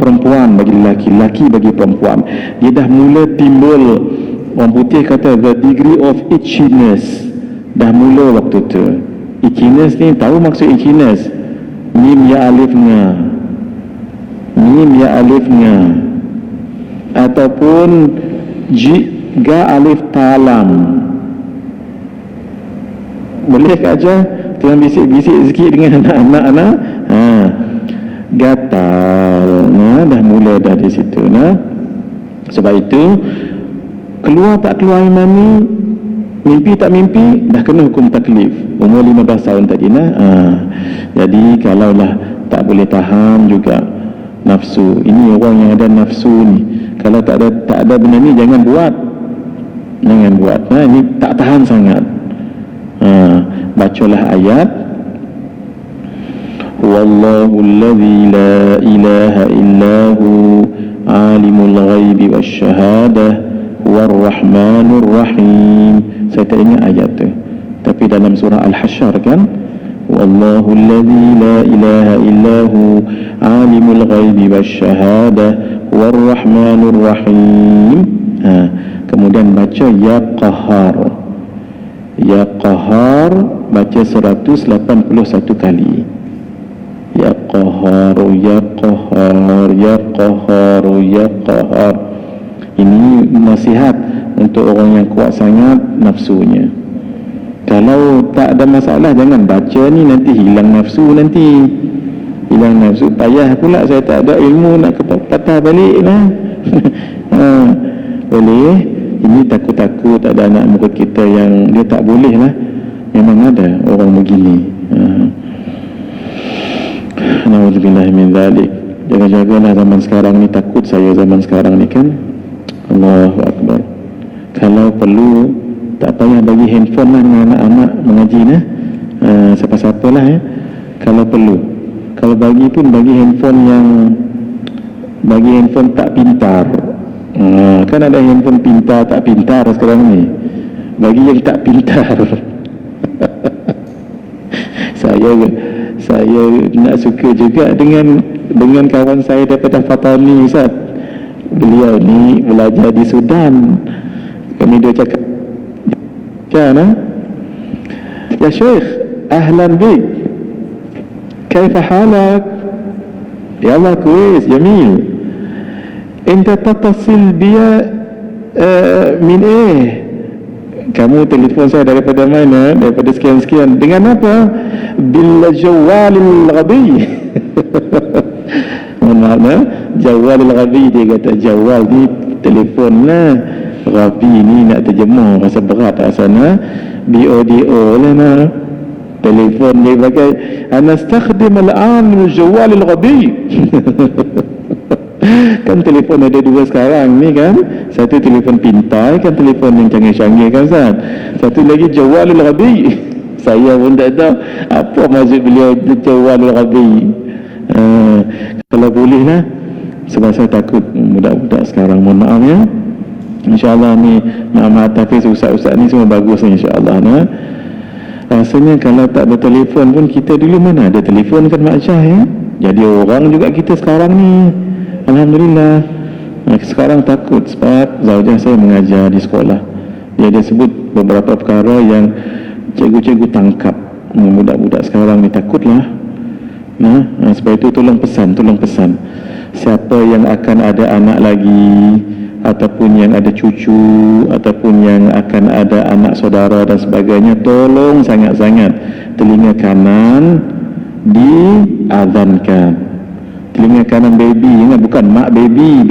perempuan bagi lelaki, lelaki bagi perempuan. Dia dah mula timbul, orang putih kata the degree of itchiness, dah mula waktu tu. Itchiness ni, tahu maksud itchiness? Mim ya alif nga, mim ya alif nga, ataupun ga alif talam. Boleh ke aja tuan bisik-bisik sikit dengan anak-anak? Gatal. Dah mula dah di situ. Sebab itu, keluar tak keluar iman ni, mimpi tak mimpi, dah kena hukum taklif. Umur 15 tahun tadi Jadi kalaulah tak boleh tahan juga nafsu. Ini orang yang ada nafsu ni, kalau tak ada benda ni, jangan buat. Jangan buat. Ini tak tahan sangat. Bacalah ayat, Wallahu alladhi la ilaha illahu alimul ghaibi wasyahadah War-Rahmanur Rahim. Saya tak ingat ayat tu, tapi dalam surah Al-Hasyr kan, Wallahu alladhi la ilaha illahu alimul ghaibi wasyahadah War-Rahmanur Rahim. Kemudian baca Ya Qahar. Ya Qahar baca 181 kali. Ya Qahar, Ya Qahar, Ya Qahar, Ya Qahar. Ini nasihat untuk orang yang kuat sangat nafsunya. Kalau tak ada masalah, jangan baca ni, nanti hilang nafsu, nanti hilang nafsu. Payah pula saya tak ada ilmu nak patah balik lah. Boleh. Ini takut-takut ada anak murid kita yang dia tak boleh lah. Memang ada orang begini. Na'udzubillah min dhalik. Jaga-jagalah zaman sekarang ni. Takut saya zaman sekarang ni kan. Allahu Akbar. Kalau perlu, tak payah bagi handphone lah dengan anak-anak mengaji lah. Siapa-siapa lah ya. Kalau perlu. Kalau bagi pun bagi handphone tak pintar. Kan ada handphone pintar tak pintar sekarang ni. Bagi yang tak pintar. Saya nak suka juga dengan kawan saya daripada Fatani, Ustaz. Beliau ni belajar di Sudan. Kami dia cakap, "Jana, ya Syekh, ahlan bik. Kaifa halak? Ya Allah, kuis, jamil. Enta tattasil biya min kamu telefon saya daripada mana? Daripada sekian-sekian. Dengan apa? Bil jawalil ghabi." Mana? Jawalil ghabi, dia kata jawal ni telefon lah. Ghabi ni nak terjemah, rasa berat kat sana. BODO lah nah. Telefon dia pakai ana astakhdim al-an jawalil ghabi. Kan telefon ada dua sekarang ni kan. Satu telefon pintar kan, telefon yang canggih-canggih kan Ustaz. Satu lagi jawalul ghabi. Saya pun tak tahu apa maksud beliau Jawalul Rabi. Kalau boleh lah, sebab saya takut budak-budak sekarang, mohon maaf ya, InsyaAllah ni Mahat Hafiz, ustaz-ustaz ni semua bagus ni insyaAllah. Rasanya kalau tak ada telefon pun, kita dulu mana ada telefon kan Mak Syah ya. Jadi orang juga kita sekarang ni, alhamdulillah. Sekarang takut sebab zaujah saya mengajar di sekolah. Dia sebut beberapa perkara yang cikgu-cikgu tangkap. Budak-budak sekarang ni takutlah. Sebab itu tolong pesan. Siapa yang akan ada anak lagi, ataupun yang ada cucu, ataupun yang akan ada anak saudara dan sebagainya, tolong sangat-sangat telinga kanan diazankan. Telinga kanan baby, ingat, bukan mak baby.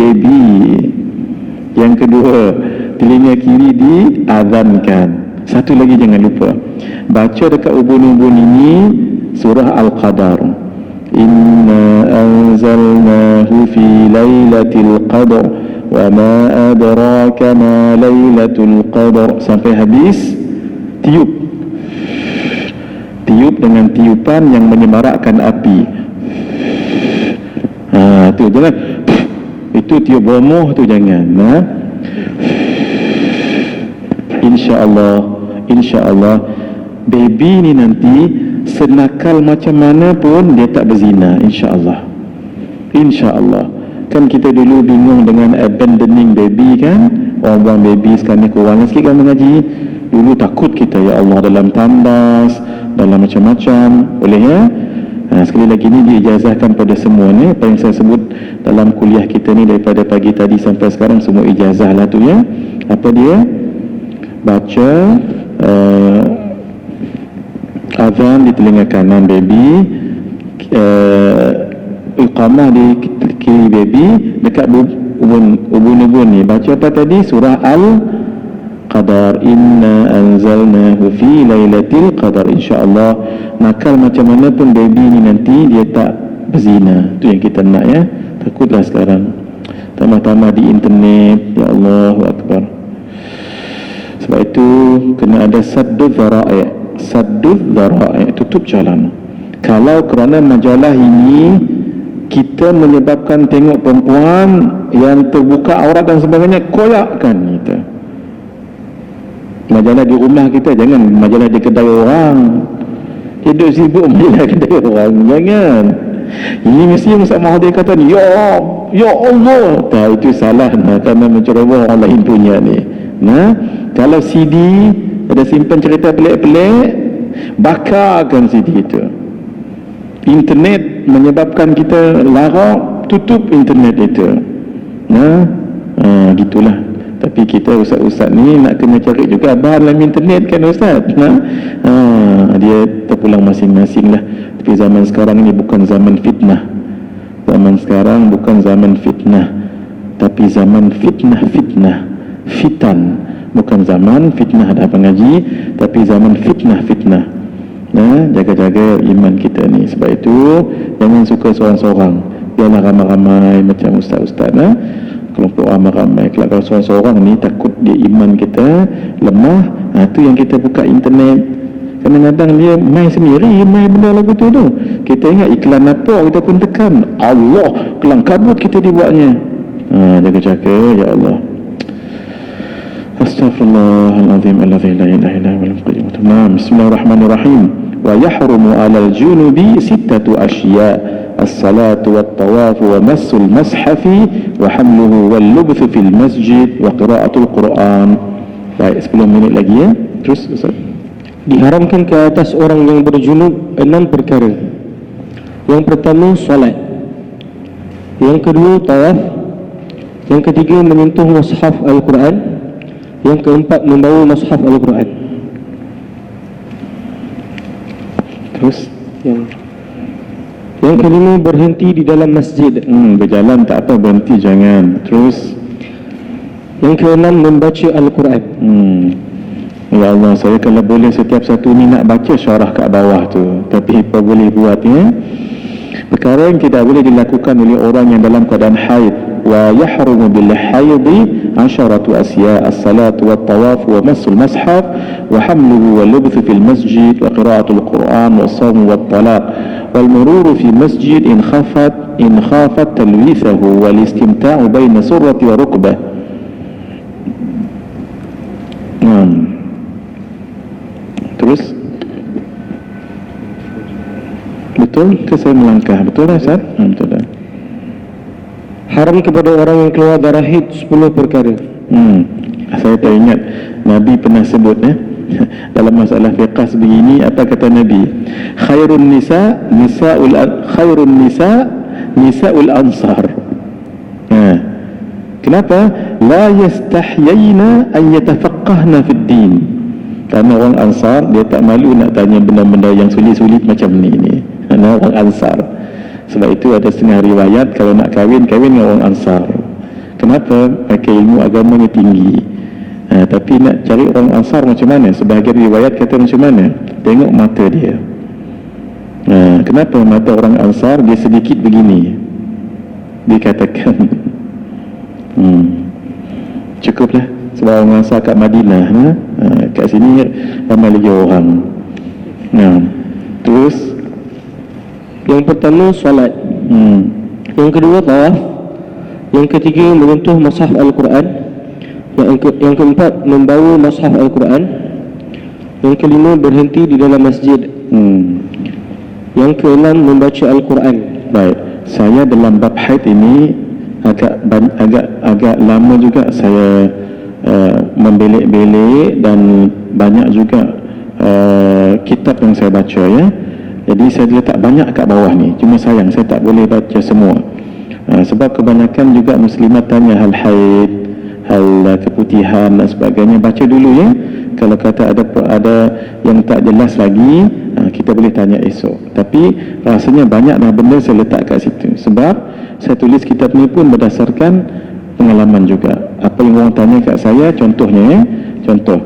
Yang kedua, telinga kiri diazankan. Satu lagi jangan lupa, baca dekat ubun-ubun ini surah Al-Qadar. Inna anzalnahu fi lailatul qadar wa ma adraka ma lailatul qadar, sampai habis. Tiup dengan tiupan yang menyemarakkan api. Tu jangan, itu tiup bomoh tu jangan. InsyaAllah baby ni nanti senakal macam mana pun dia tak berzina, InsyaAllah. Kan kita dulu bingung dengan abandoning baby kan, orang buang baby. Sekarang ni kurang sikit kan mengaji. Dulu takut kita, ya Allah, dalam tandas, dalam macam-macam, boleh ya. Sekali lagi ni diijazahkan pada semua ni. Apa yang saya sebut dalam kuliah kita ni daripada pagi tadi sampai sekarang, semua ijazah lah tu ya. Apa dia? Baca azan di telinga kanan baby, iqamah di kiri baby, dekat ubun-ubun ni baca apa tadi? Surah Al-Qadar. Inna anzalnahu fi lailatul qadar. InsyaAllah nakal macam mana pun baby ni nanti dia tak berzina. Tu yang kita nak ya. Takutlah sekarang tambah-tambah di internet, ya Allahu Akbar. Sebab itu kena ada saddud dhara'i, tutup jalan. Kalau kerana majalah ini kita menyebabkan tengok perempuan yang terbuka aurat dan sebagainya, koyakkan kita. Majalah di rumah kita, jangan majalah di kedai orang. Hidup sibuk majalah kedai orang, jangan. Ini mesti Ustaz Mahathir kata ni, ya Allah. Tak, itu salah kerana menceroboh orang lain punya ni. Kalau CD ada simpan cerita pelik-pelik, bakarkan CD itu. Internet menyebabkan kita lara, tutup internet itu. Gitulah. Tapi kita ustaz-ustaz ni nak kena cari juga bahan dalam internet kan ustaz. Dia terpulang masing-masing lah. Tapi zaman sekarang ni bukan zaman fitnah. Zaman sekarang bukan zaman fitnah, tapi zaman fitnah. Fitan, bukan zaman fitnah dah pengaji, tapi zaman fitnah. Jaga-jaga iman kita ni. Sebab itu jangan suka seorang-seorang, biarlah ramai-ramai macam ustaz-ustaz kelompok ramai-ramai. Kalau seorang-seorang ni takut dia iman kita lemah. Tu yang kita buka internet, kadang-kadang dia main sendiri, main benda lagu tu. Kita ingat iklan apa, kita pun tekan Allah, kelang kabut kita dibuatnya. Jaga-jaga ya Allah. Astaghfirullahaladzim alladzi la ilaha illa huwal qayyum. Bismillahirrahmanirrahim. Wa yahrumu 'alal junubi sittatu asya' as-salatu wat-tawaf wa massul mashafi wa hamluhu wal lubthu fil masjid wa qira'atul Quran. Baik, 10 minit lagi ya. Terus Ustaz. Diharamkan ke atas orang yang berjunub 6 perkara. Yang pertama, solat. Yang kedua, tawaf. Yang ketiga, menyentuh mushaf Al-Quran. Yang keempat, membawa mushaf Al-Quran. Terus yang kelima, berhenti di dalam masjid. Berjalan tak apa, berhenti jangan. Terus yang keenam, membaca Al-Quran. Ya Allah, saya kalau boleh setiap satu ni nak baca syarah kat bawah tu, tapi apa boleh buat ya. Perkara yang tidak boleh dilakukan oleh orang yang dalam keadaan haid ويحرم بالحيض 10 أشياء: الصلاة والطواف ومس المصحف وحمله واللبث في المسجد وقراءة القرآن والصوم والطلاق والمرور في المسجد إن خافت تلويثه والاستمتاع بين سرة وركبة. Terus betul ke saya melangkah? Betul lah Ustaz? Betul lah. Haram kepada orang yang keluar darah haid 10 perkara. Saya tak ingat Nabi pernah sebut dalam masalah fiqh sebegini. Apa kata Nabi? Khairun nisa nisaul ansar. Kenapa? La yastahyayna an yatafaqqahna fid din. Kerana orang Ansar dia tak malu nak tanya benda-benda yang sulit-sulit macam ni. Kerana orang Ansar. Sebab itu ada setengah riwayat kalau nak kahwin dengan orang Ansar. Kenapa? Mereka ilmu agamanya tinggi. Tapi nak cari orang Ansar macam mana? Sebahagian riwayat kata macam mana? Tengok mata dia. Kenapa mata orang Ansar dia sedikit begini? Dikatakan cukuplah. Sebab orang Ansar kat Madinah, kat sini ramai lagi orang. Terus yang pertama solat, yang kedua tawaf, yang ketiga menyentuh mushaf Al-Quran, yang keempat membawa mushaf Al-Quran, yang kelima berhenti di dalam masjid, yang keenam membaca Al-Quran. Baik, saya dalam bab haid ini agak lama juga saya membelek-belek dan banyak juga kitab yang saya baca Jadi saya letak banyak kat bawah ni. Cuma sayang saya tak boleh baca semua. Sebab kebanyakan juga muslimat tanya hal haid, hal keputihan dan sebagainya. Baca dulu Kalau kata ada yang tak jelas lagi, kita boleh tanya esok. Tapi rasanya banyak dah benda saya letak kat situ. Sebab saya tulis kitab ni pun berdasarkan pengalaman juga. Apa yang orang tanya kat saya, contohnya contoh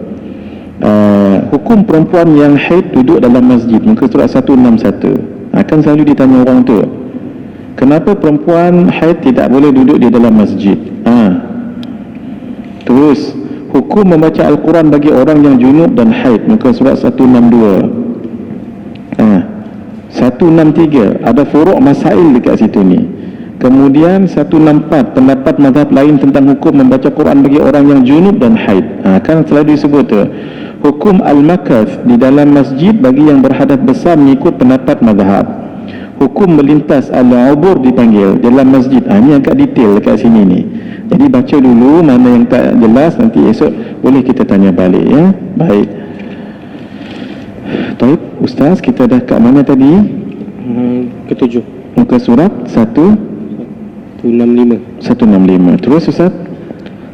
hukum perempuan yang haid duduk dalam masjid, muka surat 161. Akan selalu ditanya orang tu, kenapa perempuan haid tidak boleh duduk di dalam masjid? Terus hukum membaca Al-Quran bagi orang yang junub dan haid, muka surat 162. 163 ada furuk masail dekat situ ni. Kemudian 164 pendapat mazhab lain tentang hukum membaca Quran bagi orang yang junub dan haid. Kan selalu disebut tu hukum al-makath di dalam masjid bagi yang berhadath besar mengikut pendapat mazhab. Hukum melintas al-ubur dipanggil dalam masjid. Ini agak detail dekat sini ni. Jadi baca dulu, mana yang tak jelas nanti esok boleh kita tanya balik Baik. Baik, Ustaz, kita dah kat mana tadi? Ketujuh. Muka surat 165. Terus Ustaz?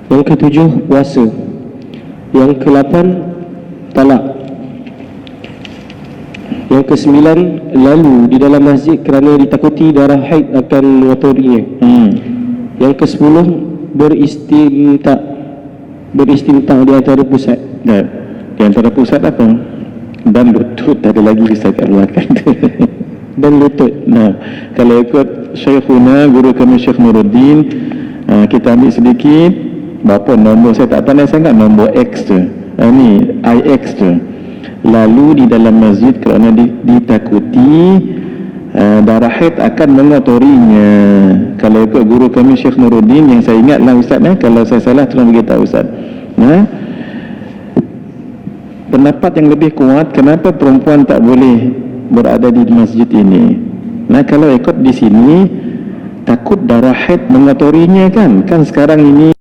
Yang ketujuh puasa. Yang ke-8 talak. Yang ke-9 lalu di dalam masjid kerana ditakuti darah haid akan mengotorinya. Yang ke-10 beristimta di antara pusat. Di antara pusat apa? Dan lutut. Ada lagi Ustaz kat belakang tu. Dan lutut. Kalau ikut Syekhuna, guru kami Syekh Nuruddin, kita ambil sedikit. Berapa nombor saya tak pandai sangat, nombor X tu. Ni IX tu. Lalu di dalam masjid kerana ditakuti darah haid akan mengotorinya. Kalau ikut guru kami Syekh Nuruddin, yang saya ingat lah Ustaz, kalau saya salah tolong beritahu Ustaz. Pendapat yang lebih kuat, kenapa perempuan tak boleh berada di masjid ini? Kalau ikut di sini, takut darah haid mengotorinya kan sekarang ini,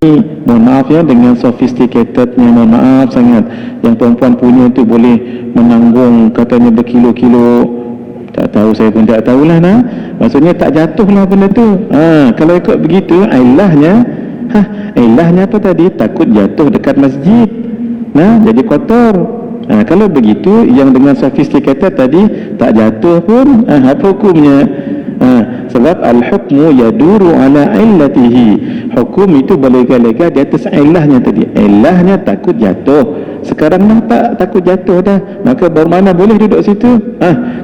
mohon maaf dengan sophisticatednya, mohon maaf sangat, yang perempuan punya tu boleh menanggung katanya berkilo-kilo, tak tahu, saya pun tak tahulah maksudnya tak jatuh lah benda tu. Kalau ikut begitu, ilahnya apa tadi? Takut jatuh dekat masjid, jadi kotor. Kalau begitu, yang dengan sophisticated tadi tak jatuh pun, apa hukumnya? Sebab al-hukmu yaduru ala illatihi. Hukum itu berlega-lega di atas ilahnya tadi. Ilahnya takut jatuh. Sekarang tak takut jatuh dah, maka bagaimana boleh duduk situ?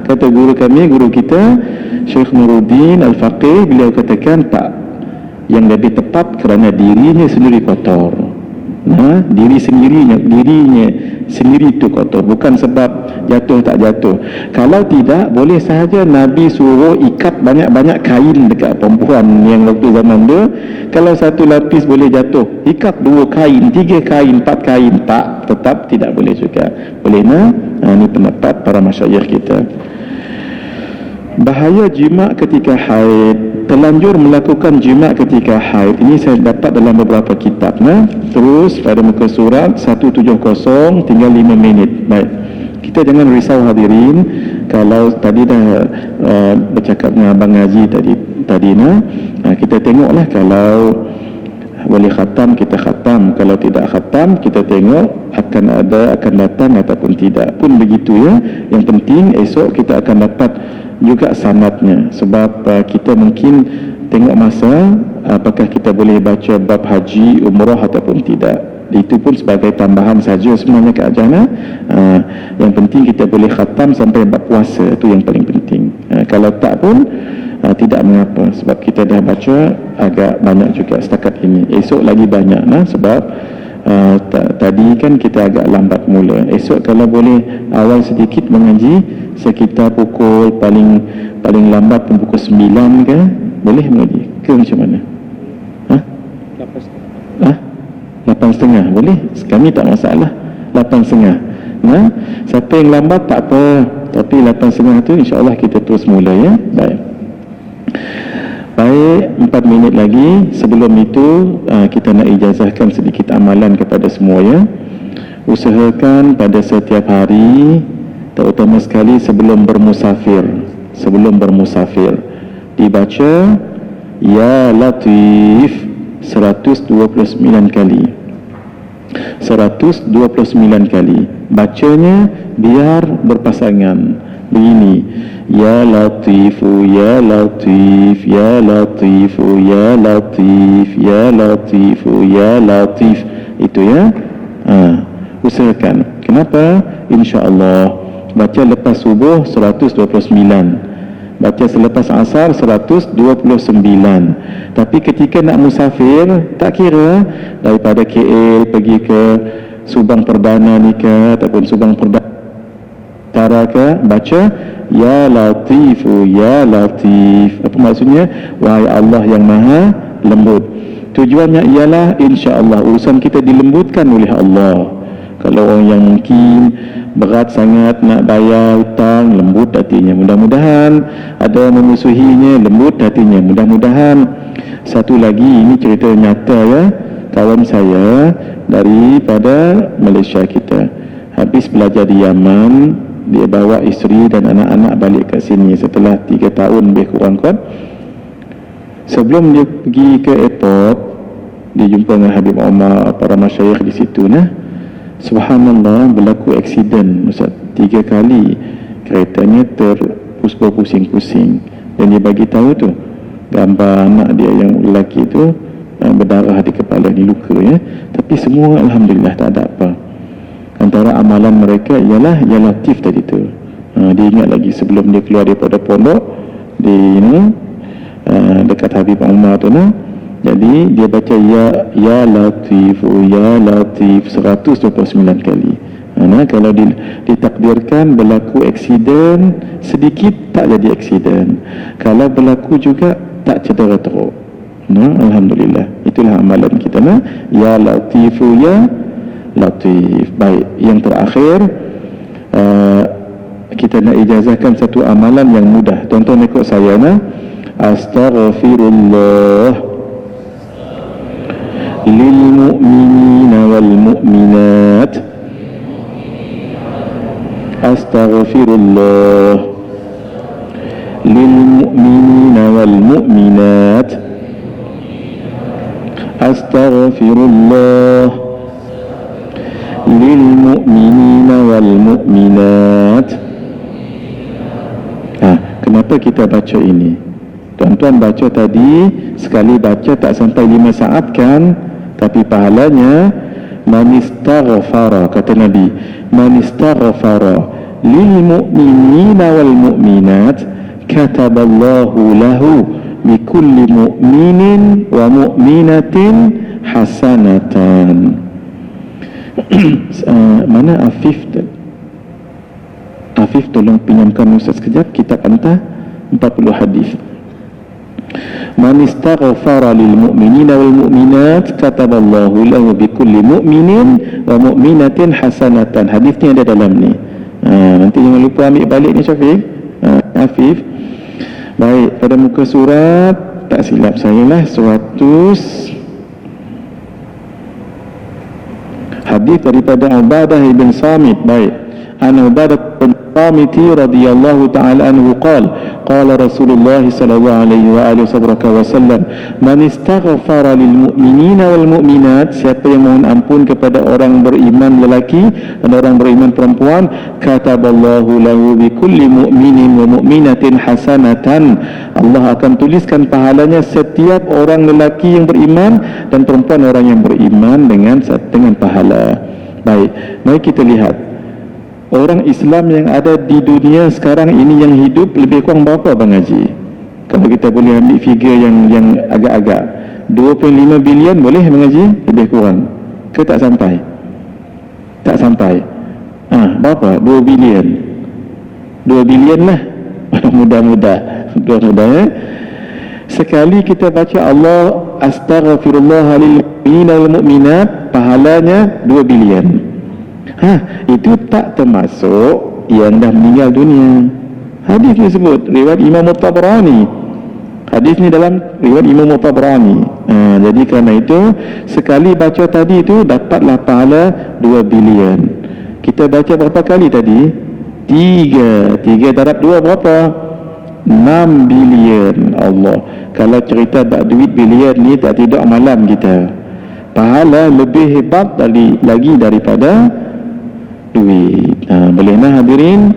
Kata guru kami, guru kita Syekh Nuruddin Al-Faqih, beliau katakan tak. yang lebih tepat kerana dirinya sendiri kotor. Dirinya sendiri itu kotor, bukan sebab jatuh tak jatuh. Kalau tidak, boleh sahaja Nabi suruh ikat banyak-banyak kain dekat perempuan yang waktu zaman dia. Kalau satu lapis boleh jatuh, ikat 2 kain, 3 kain, 4 kain, tak, tetap tidak boleh juga. Boleh ini pendapat para masyayikh kita. Bahaya jima ketika haid. Terlanjur melakukan jima ketika haid, ini saya dapat dalam beberapa kitab. Terus pada muka surat 170, tinggal 5 minit. Baik, kita jangan risau hadirin. Kalau tadi dah bercakap dengan Abang Haji tadi kita tengoklah, kalau boleh khatam kita khatam, kalau tidak khatam kita tengok akan datang ataupun tidak pun begitu ya. Yang penting esok kita akan dapat juga sanadnya, sebab kita mungkin tengok masa apakah kita boleh baca bab haji, umrah ataupun tidak. Itu pun sebagai tambahan saja sebenarnya ke ajana. Yang penting kita boleh khatam sampai bab puasa, itu yang paling penting. Kalau tak pun tidak mengapa, sebab kita dah baca agak banyak juga setakat ini. Esok lagi banyak sebab tadi kan kita agak lambat mula. Esok kalau boleh awal sedikit mengaji, sekitar pukul paling lambat pukul 9 ke, boleh mengaji ke macam mana? 8.30 boleh, kami tak masalah. 8.30. Siapa yang lambat tak apa, tapi 8.30 tu insya-Allah kita terus mula ya. Baik, 4 minit lagi. Sebelum itu kita nak ijazahkan sedikit amalan kepada semua ya. Usahakan pada setiap hari, terutama sekali sebelum bermusafir, dibaca Ya Latif 129 kali. 129 kali. Bacanya biar berpasangan. Begini, Ya Latifu, Ya Latif, Ya Latifu, Ya Latif, Ya Latifu, Ya Latif. Itu ya. Usahakan. Kenapa? InsyaAllah baca lepas subuh 129, baca selepas asar 129. Tapi ketika nak musafir, tak kira daripada KL pergi ke Subang Perdana ni ke, ataupun Subang Perdana Utara ke, baca Ya Latifu, Ya Latif. Apa maksudnya? Wahai Allah yang maha lembut. Tujuannya ialah insya-Allah urusan kita dilembutkan oleh Allah. Kalau orang yang mungkin berat sangat nak bayar hutang, lembut hatinya, mudah-mudahan. Ada yang memusuhinya, lembut hatinya, mudah-mudahan. Satu lagi, ini cerita nyata ya, kawan saya daripada Malaysia kita, habis belajar di Yaman, dia bawa isteri dan anak-anak balik ke sini setelah 3 tahun lebih kurang kan. Sebelum dia pergi ke airport, dia jumpa dengan Habib Omar, para masyayikh di situ subhanallah, berlaku aksiden Ustaz. 3 kali keretanya pusing-pusing, dan dia bagi tahu tu gambar anak dia yang lelaki tu berdarah di kepala, di luka ya. Tapi semua alhamdulillah tak ada apa. Antara amalan mereka ialah Ya Latif tadi tu. Dia ingat lagi sebelum dia keluar daripada pondok di dekat Habib Umar tu jadi dia baca Ya Latif, Ya Latif 129 kali. Kalau ditakdirkan berlaku aksiden sedikit, tak jadi aksiden. Kalau berlaku juga tak cedera teruk. Alhamdulillah. Itulah amalan kita Ya Latifu, Ya Latif. Baik, yang terakhir kita nak ijazahkan satu amalan yang mudah. Tuan-tuan ikut saya Astaghfirullah lil mu'minina wal mu'minat. Astaghfirullah lil mu'minina wal mu'minat. Astaghfirullah lil mu'minina wal mu'minat. Kenapa kita baca ini? Tuan-tuan baca tadi, sekali baca tak sampai 5 saat kan? Tapi pahalanya man istaghfara, kata Nabi, man istaghfara lil mu'minina wal mu'minat kataballahu lahu bikulli mu'minin wa mu'minatin hasanatan. Mana Afif? Afif tolong pinjamkan Ustaz sekejap kitab Anta 40 hadis. Man istaghfara lil mu'minina wal mu'minat kataballahu lahu bikulli mu'minin wa mu'minatin hasanatan. Hadis ni ada dalam ni. Nanti jangan lupa ambil balik ni Syafiq. Afif. Baik, pada muka surat, tak silap saya lah, 100. Hadis daripada Ubadah bin Samit. Baik, an Ubadah bin Samit radhiyallahu ta'ala anhu qala Rasulullah sallallahu alaihi wa alihi wasallam, man istaghfara lil mu'minina wal mu'minat, siapa yang mohon ampun kepada orang beriman lelaki dan orang beriman perempuan, kataballahu lahu bikulli mu'minin wa mu'minatin hasanatan, Allah akan tuliskan pahalanya setiap orang lelaki yang beriman dan perempuan orang yang beriman dengan pahala. Baik, mari kita lihat orang Islam yang ada di dunia sekarang ini yang hidup lebih kurang berapa Bang Haji? Kalau kita boleh ambil figure yang agak-agak 2.5 bilion boleh Bang Haji? Lebih kurang ke tak sampai? Tak sampai. Berapa? 2 bilion. 2 bilion lah. Mudah-mudah sekali kita baca Allah astaghfirullah lil mu'minina wal mu'minat, pahalanya 2 bilion. Itu tak termasuk yang dah meninggal dunia. Hadis ni sebut riwayat Imam Tabrani. Hadis ni dalam riwayat Imam Tabrani. Jadi kerana itu sekali baca tadi itu dapatlah pahala 2 bilion. Kita baca berapa kali tadi? 3 darab 2 berapa? 6 bilion. Allah, kalau cerita bab duit bilion ni tak tidur malam kita. Pahala lebih hebat lagi daripada duit. Boleh nah hadirin,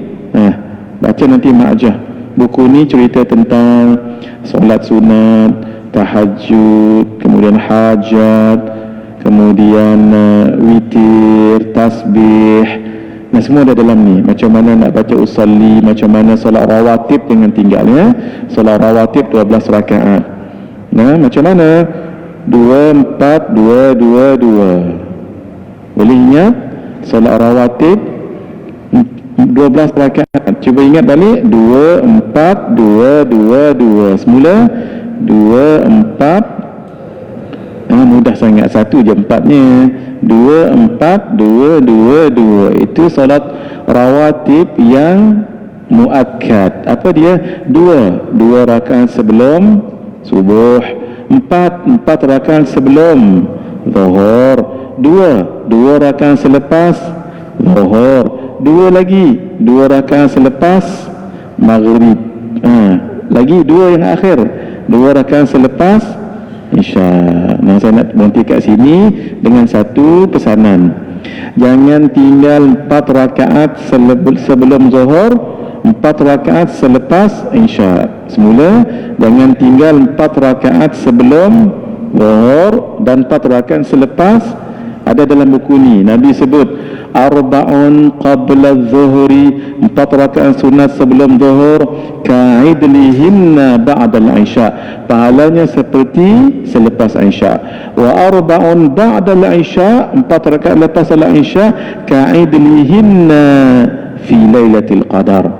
baca nanti ma'ajah. Buku ni cerita tentang solat sunat, tahajud, kemudian hajat, kemudian witir, tasbih. Semua ada dalam ni. Macam mana nak baca usalli, macam mana solat rawatib dengan tinggalnya. Solat rawatib 12 rakaat. Macam mana? 2, 4, 2, 2, 2. Boleh ingat? Solat rawatib 12 rakaat. Cuba ingat balik. 2, 4, 2, 2, 2. Semula 2, 4. Mudah sangat. 1 je 4-nya. 2, 4, 2, 2, 2. Itu solat rawatib yang muakkad. Apa dia? 2 rakaat sebelum subuh, 4 rakaat sebelum zuhur, 2 rakaat selepas zuhur, 2 lagi 2 rakaat selepas maghrib, lagi 2 yang akhir 2 rakaat selepas isya. Saya nak berhenti kat sini dengan satu pesanan. Jangan tinggal 4 rakaat sebelum zuhur, 4 rakaat selepas isya. Semula jangan tinggal 4 rakaat sebelum zuhur dan 4 rakaat selepas. Ada dalam buku ni Nabi sebut arba'un qabla zuhri, 4 rakaat sunat sebelum zuhur, ka'idlihinna ba'dal isya, pahalanya seperti selepas isya. Wa arba'un ba'dal isya, 4 rakaat lepas salat isya, ka'idlihinna fi lailatul qadar,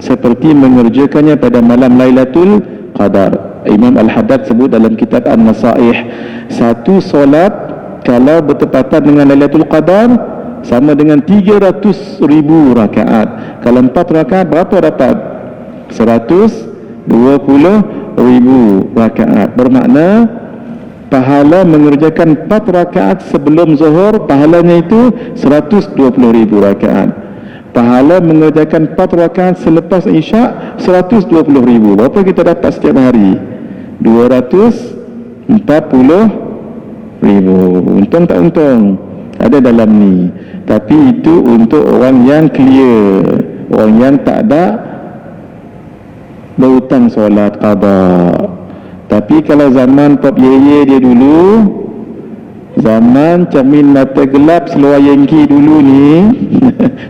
seperti mengerjakannya pada malam Lailatul Qadar. Imam Al-Haddad sebut dalam kitab An-Nasaih, satu solat kalau bertepatan dengan Lailatul Qadar sama dengan 300,000 rakaat. Kalau 4 rakaat berapa dapat? 120,000 rakaat. Bermakna pahala mengerjakan 4 rakaat sebelum zuhur, pahalanya itu 120,000 rakaat. Pahala mengerjakan 4 rakaat selepas isya 120,000. Berapa kita dapat setiap hari? 240,000. Untung tak untung? Ada dalam ni. Tapi itu untuk orang yang clear, orang yang tak ada berhutang solat qada. Tapi kalau zaman Pop Yeye dia dulu, zaman cermin mata gelap seluar Yankee dulu ni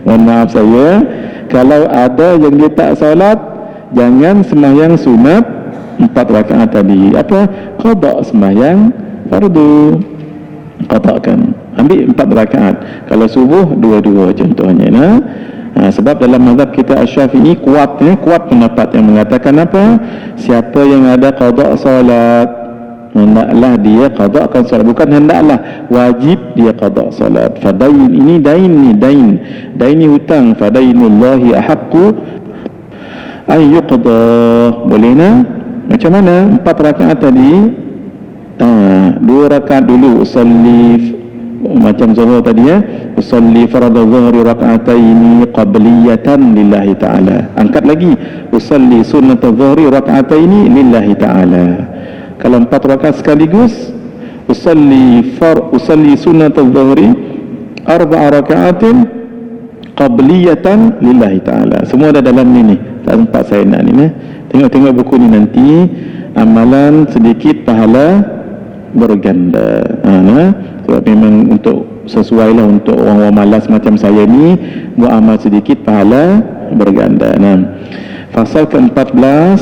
mohon maaf saya, kalau ada yang dia tak solat, jangan sembahyang sunat 4 rakaat tadi apa? Qada sembahyang fardu. Qadakan. Ambil 4 rakaat. Kalau subuh 2-2 contohnya. Sebab dalam mazhab kita Asy-Syafi'i kuat pendapat yang mengatakan apa? Siapa yang ada qada solat, hendaklah dia qadakan solat, bukan hendaklah, wajib dia qada solat. Fadain ini dain ni hutang. Fadainullahi ahaqqu ay yuqda. Boleh nah? Macam mana 4 rakaat tadi? 2 rakaat dulu usalli macam zuhur tadi ya, usalli farada zuhri raka'ataini qabliyatan lillahi ta'ala. Angkat lagi, usalli sunnata zuhri raka'ataini lillahi ta'ala. Kalau 4 rakaat sekaligus, usalli sunnata zuhri 4 raka'atin qabliyatan lillahi ta'ala. Semua ada dalam ni. Tak sempat saya nak ni. Tengok buku ni nanti, amalan sedikit pahala berganda. Sebab memang untuk sesuai lah untuk orang-orang malas macam saya ni, buat amal sedikit pahala berganda. Fasal ke-14,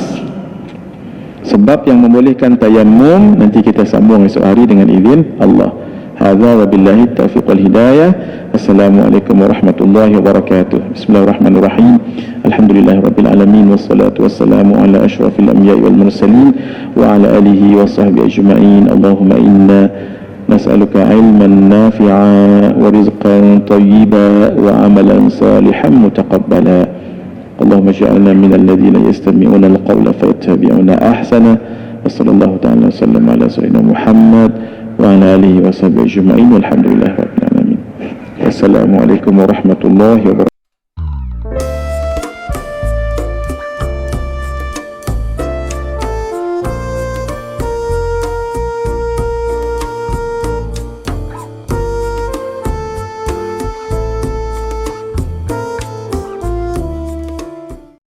sebab yang membolehkan tayammum, nanti kita sambung esok hari dengan izin Allah. Hadza wa billahi taufiq wal hidayah. Assalamualaikum warahmatullahi wabarakatuh. Bismillahirrahmanirrahim. Alhamdulillahirabbil alamin wassalatu wassalamu ala asyrafil anbiya'i wal mursalin wa ala alihi wa sahbihi ajma'in. Allahumma inna nas'aluka ilman nafi'a wa rizqan tayyiba wa amalan salihan mutaqabbala. Allahumma ij'alna minal ladzina yastami'una al-qawla fayattabi'una ahsana. Wa sallallahu ta'ala wa sallam ala sayyidina Muhammad wa ala alihi wa sahbihi ajma'in. Walhamdulillahirabbil alamin. Wassalamualaikum warahmatullahi wabarakatuh.